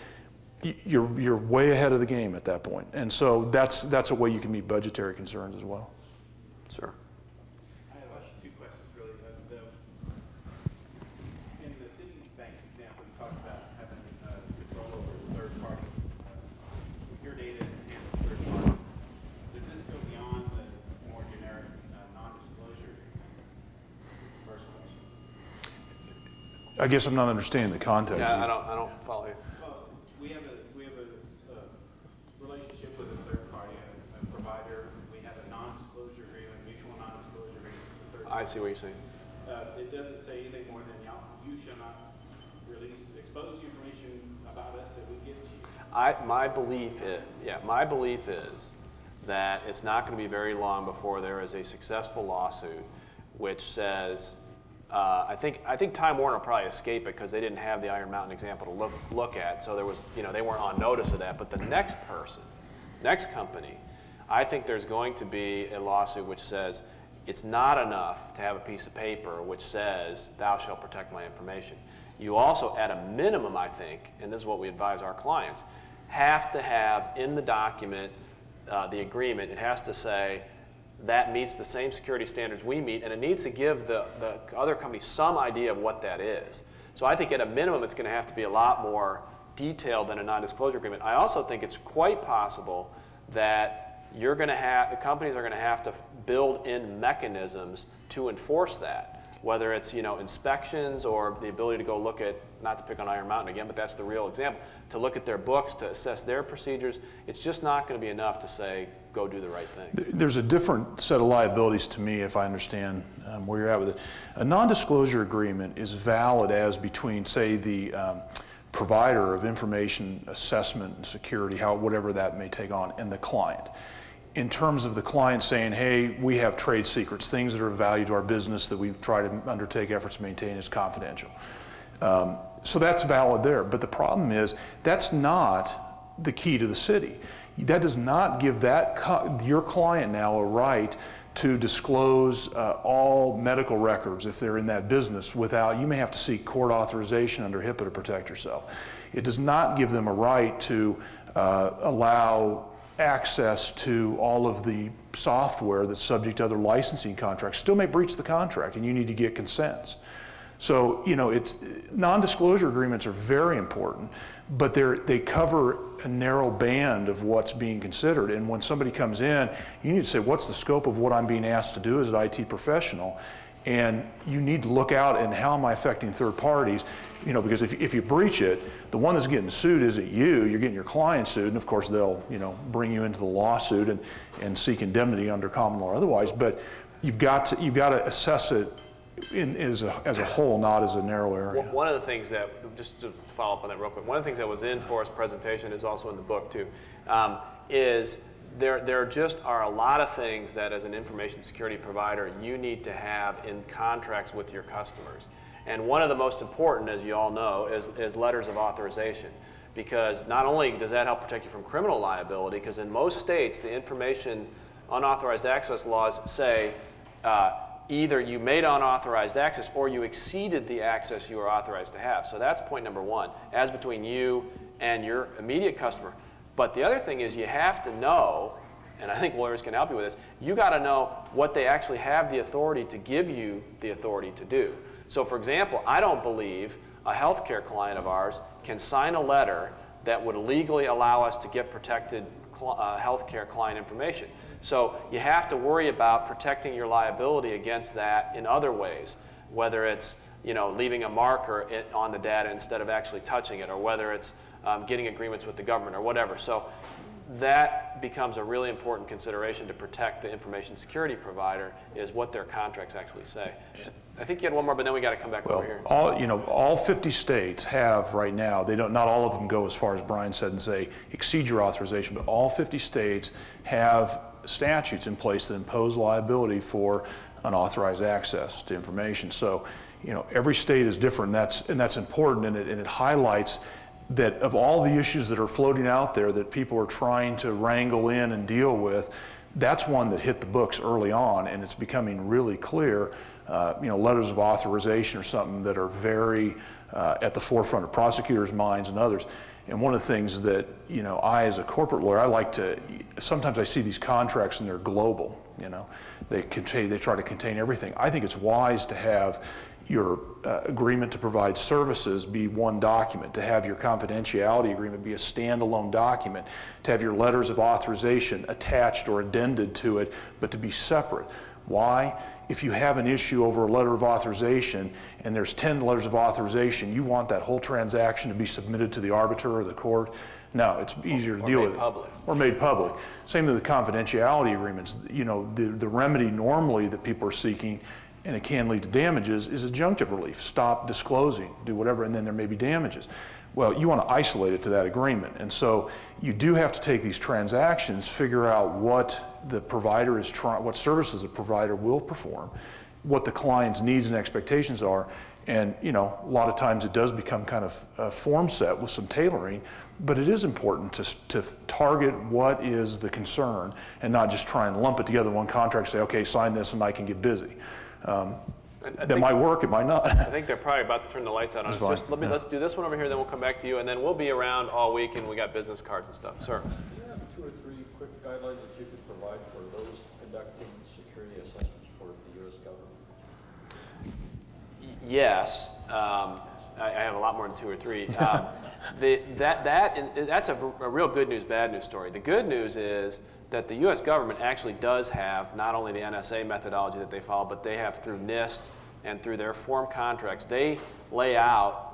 You're way ahead of the game at that point, and so that's a way you can meet budgetary concerns as well. Sure. I have 2 questions, really. In the Citibank example, you talked about having control over third-party your data and third parties. Does this go beyond the more generic non-disclosure? This is the first question. I guess I'm not understanding the context. Yeah, I don't follow you. Well, we have a relationship with a third party, a provider. We have a non-disclosure agreement, mutual non-disclosure agreement with the third party. I see what you're saying. It doesn't say anything more than you shall not expose the information about us that we give to you. My belief is that it's not going to be very long before there is a successful lawsuit which says I think Time Warner will probably escape it because they didn't have the Iron Mountain example to look at, so there was, they weren't on notice of that. But the next person, next company, I think there's going to be a lawsuit which says it's not enough to have a piece of paper which says, thou shalt protect my information. You also, at a minimum, I think, and this is what we advise our clients, have to have in the document, the agreement, it has to say, that meets the same security standards we meet, and it needs to give the other company some idea of what that is. So I think at a minimum it's going to have to be a lot more detailed than a non-disclosure agreement. I also think it's quite possible that you're going to have, the companies are going to have to build in mechanisms to enforce that, whether it's inspections or the ability to go look at, not to pick on Iron Mountain again, but that's the real example, to look at their books, to assess their procedures. It's just not going to be enough to say, go do the right thing. There's a different set of liabilities to me, if I understand where you're at with it. A non-disclosure agreement is valid as between, say, the provider of information assessment and security, whatever that may take on, and the client. In terms of the client saying, hey, we have trade secrets, things that are of value to our business that we try to undertake efforts to maintain as confidential. So that's valid there. But the problem is, that's not the key to the city. That does not give your client now a right to disclose all medical records if they're in that business without, you may have to seek court authorization under HIPAA to protect yourself. It does not give them a right to allow access to all of the software that's subject to other licensing contracts. Still may breach the contract, and you need to get consents. So, it's non-disclosure agreements are very important, but they cover a narrow band of what's being considered. And when somebody comes in, you need to say, what's the scope of what I'm being asked to do as an IT professional? And you need to look out and how am I affecting third parties? Because if you breach it, the one that's getting sued isn't you, you're getting your client sued, and of course they'll, bring you into the lawsuit and seek indemnity under common law or otherwise. But you've got to assess it as a whole, not as a narrow area. One of the things that, just to follow up on that real quick, one of the things that was in Forrest's presentation is also in the book too, is there just are a lot of things that as an information security provider you need to have in contracts with your customers. And one of the most important, as you all know, is letters of authorization. Because not only does that help protect you from criminal liability, because in most states the information unauthorized access laws say either you made unauthorized access or you exceeded the access you were authorized to have. So that's point number one, as between you and your immediate customer. But the other thing is you have to know, and I think lawyers can help you with this, you got to know what they actually have the authority to give you the authority to do. So for example, I don't believe a healthcare client of ours can sign a letter that would legally allow us to get protected healthcare client information. So you have to worry about protecting your liability against that in other ways, whether it's leaving a marker on the data instead of actually touching it, or whether it's getting agreements with the government or whatever. So that becomes a really important consideration to protect the information security provider, is what their contracts actually say. I think you had one more, but then we got to come back over here. All 50 states have right now, not all of them go as far as Bryan said and say exceed your authorization, but all 50 states have statutes in place that impose liability for unauthorized access to information. So, every state is different, and that's important, and it highlights that of all the issues that are floating out there that people are trying to wrangle in and deal with, that's one that hit the books early on, and it's becoming really clear. Letters of authorization are something that are very at the forefront of prosecutors' minds and others. And one of the things that, I as a corporate lawyer, sometimes I see these contracts and they're global, they try to contain everything. I think it's wise to have your agreement to provide services be one document, to have your confidentiality agreement be a standalone document, to have your letters of authorization attached or addended to it, but to be separate. Why? If you have an issue over a letter of authorization and there's 10 letters of authorization, you want that whole transaction to be submitted to the arbiter or the court? No, it's easier to deal with it. Or made public. Same with the confidentiality agreements. The remedy normally that people are seeking, and it can lead to damages, is adjunctive relief. Stop disclosing, do whatever, and then there may be damages. Well, you want to isolate it to that agreement. And so you do have to take these transactions, figure out what the provider is what services the provider will perform, what the client's needs and expectations are. And a lot of times it does become kind of a form set with some tailoring, but it is important to target what is the concern and not just try and lump it together in one contract and say, okay, sign this and I can get busy. That might work, it might not. I think they're probably about to turn the lights on. That's Just fine. let's do this one over here, then we'll come back to you, and then we'll be around all week, and we got business cards and stuff. Sir. Do you have 2 or 3 quick guidelines that you could provide for those conducting security assessments for the U.S. government? Yes. I have a lot more than 2 or 3. That's a real good news, bad news story. The good news is that the U.S. government actually does have not only the NSA methodology that they follow, but they have through NIST and through their form contracts, they lay out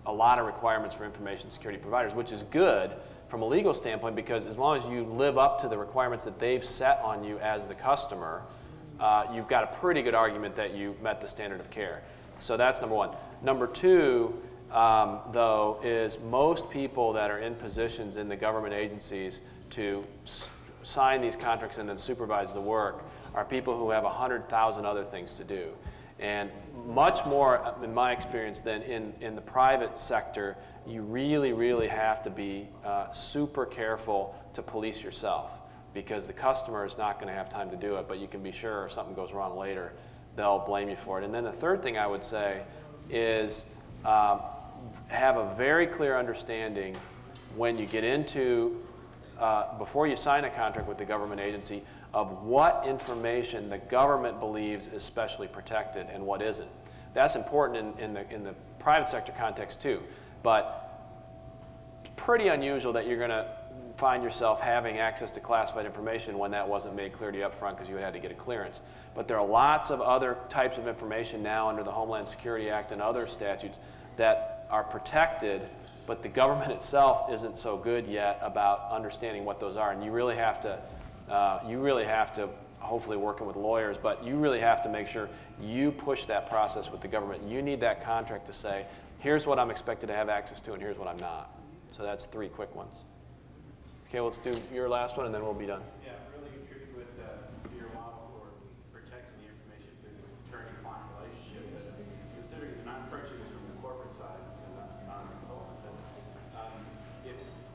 a lot of requirements for information security providers, which is good from a legal standpoint, because as long as you live up to the requirements that they've set on you as the customer, you've got a pretty good argument that you met the standard of care. So that's number one. Number two, though, is most people that are in positions in the government agencies to sign these contracts and then supervise the work are people who have 100,000 other things to do. And much more, in my experience, than in the private sector, you really, really have to be super careful to police yourself, because the customer is not going to have time to do it, but you can be sure if something goes wrong later, they'll blame you for it. And then the third thing I would say is have a very clear understanding when you get into, before you sign a contract with the government agency, of what information the government believes is specially protected and what isn't. That's important in the private sector context too, but it's pretty unusual that you're going to find yourself having access to classified information when that wasn't made clear to you up front because you had to get a clearance. But there are lots of other types of information now under the Homeland Security Act and other statutes that are protected, but the government itself isn't so good yet about understanding what those are. And you really have to, hopefully working with lawyers, but you really have to make sure you push that process with the government. You need that contract to say, here's what I'm expected to have access to and here's what I'm not. So that's 3 quick ones. Okay, let's do your last one and then we'll be done. Yeah, really contribute with your model for protecting the information through the attorney-client relationship. But considering you're not approaching this from the corporate side, because I'm not a consultant, but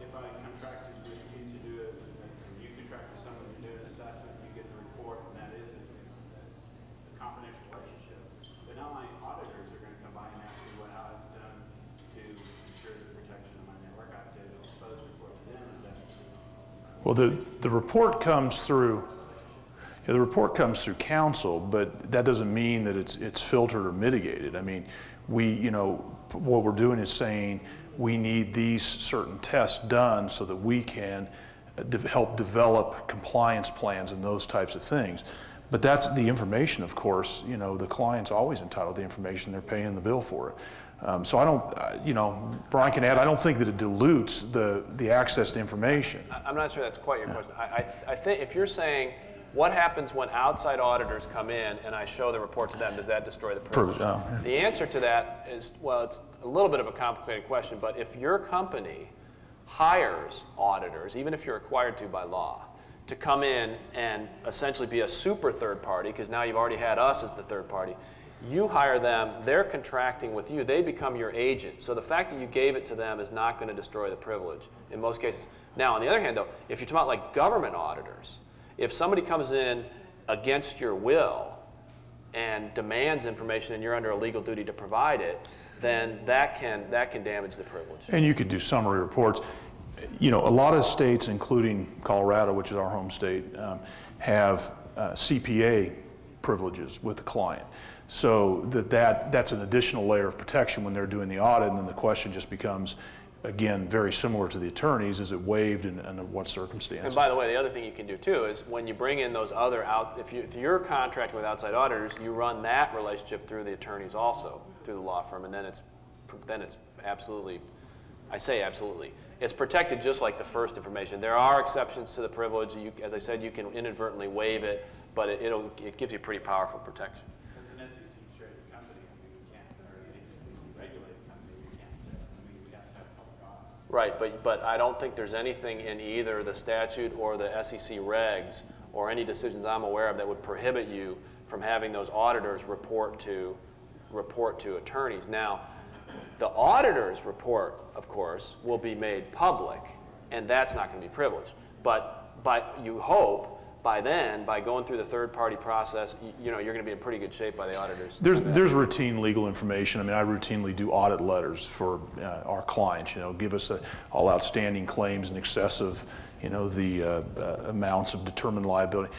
if I contracted with you to do it, you contract with someone to do an assessment, you get the report, and that is a confidential relationship. But now my auditors are going to come by and ask me what I've done to ensure the protection of my network. I have to expose the report to them. Is that Well, the report comes through. The report comes through counsel, but that doesn't mean that it's filtered or mitigated. I mean, what we're doing is saying we need these certain tests done so that we can help develop compliance plans and those types of things. But that's the information, of course. The client's always entitled to the information; they're paying the bill for it. So I don't, Bryan can add, I don't think that it dilutes the access to information. I'm not sure that's quite your question. I think if you're saying, what happens when outside auditors come in and I show the report to them, does that destroy the privilege? The answer to that is, well, it's a little bit of a complicated question, but if your company hires auditors, even if you're required to by law, to come in and essentially be a super third party, because now you've already had us as the third party, you hire them, they're contracting with you, they become your agent. So the fact that you gave it to them is not going to destroy the privilege in most cases. Now, on the other hand, though, if you're talking about like government auditors, if somebody comes in against your will and demands information and you're under a legal duty to provide it, then that can damage the privilege. And you could do summary reports. A lot of states, including Colorado, which is our home state, have CPA privileges with the client. So that's an additional layer of protection when they're doing the audit, and then the question just becomes, again, very similar to the attorneys, is it waived and under what circumstances? And by the way, the other thing you can do too is when you bring in those other if you're contracting with outside auditors, you run that relationship through the attorneys also, through the law firm, and then it's absolutely, I say absolutely, it's protected just like the first information. There are exceptions to the privilege. As I said, you can inadvertently waive it, but it gives you pretty powerful protection. Right, but I don't think there's anything in either the statute or the SEC regs or any decisions I'm aware of that would prohibit you from having those auditors report to attorneys. Now, the auditor's report, of course, will be made public, and that's not going to be privileged. But you hope by then, by going through the third-party process, you're going to be in pretty good shape by the auditors. There's routine legal information. I mean, I routinely do audit letters for our clients. Give us all outstanding claims in excess of the amounts of determined liability.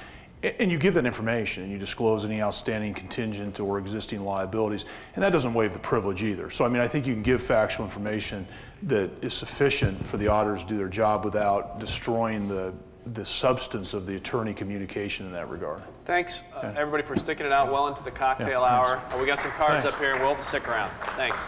And you give that information, and you disclose any outstanding contingent or existing liabilities, and that doesn't waive the privilege either. So, I mean, I think you can give factual information that is sufficient for the auditors to do their job without destroying the substance of the attorney communication in that regard. Thanks, everybody, for sticking it out well into the cocktail hour. We got some cards up here, and we'll stick around. Thanks.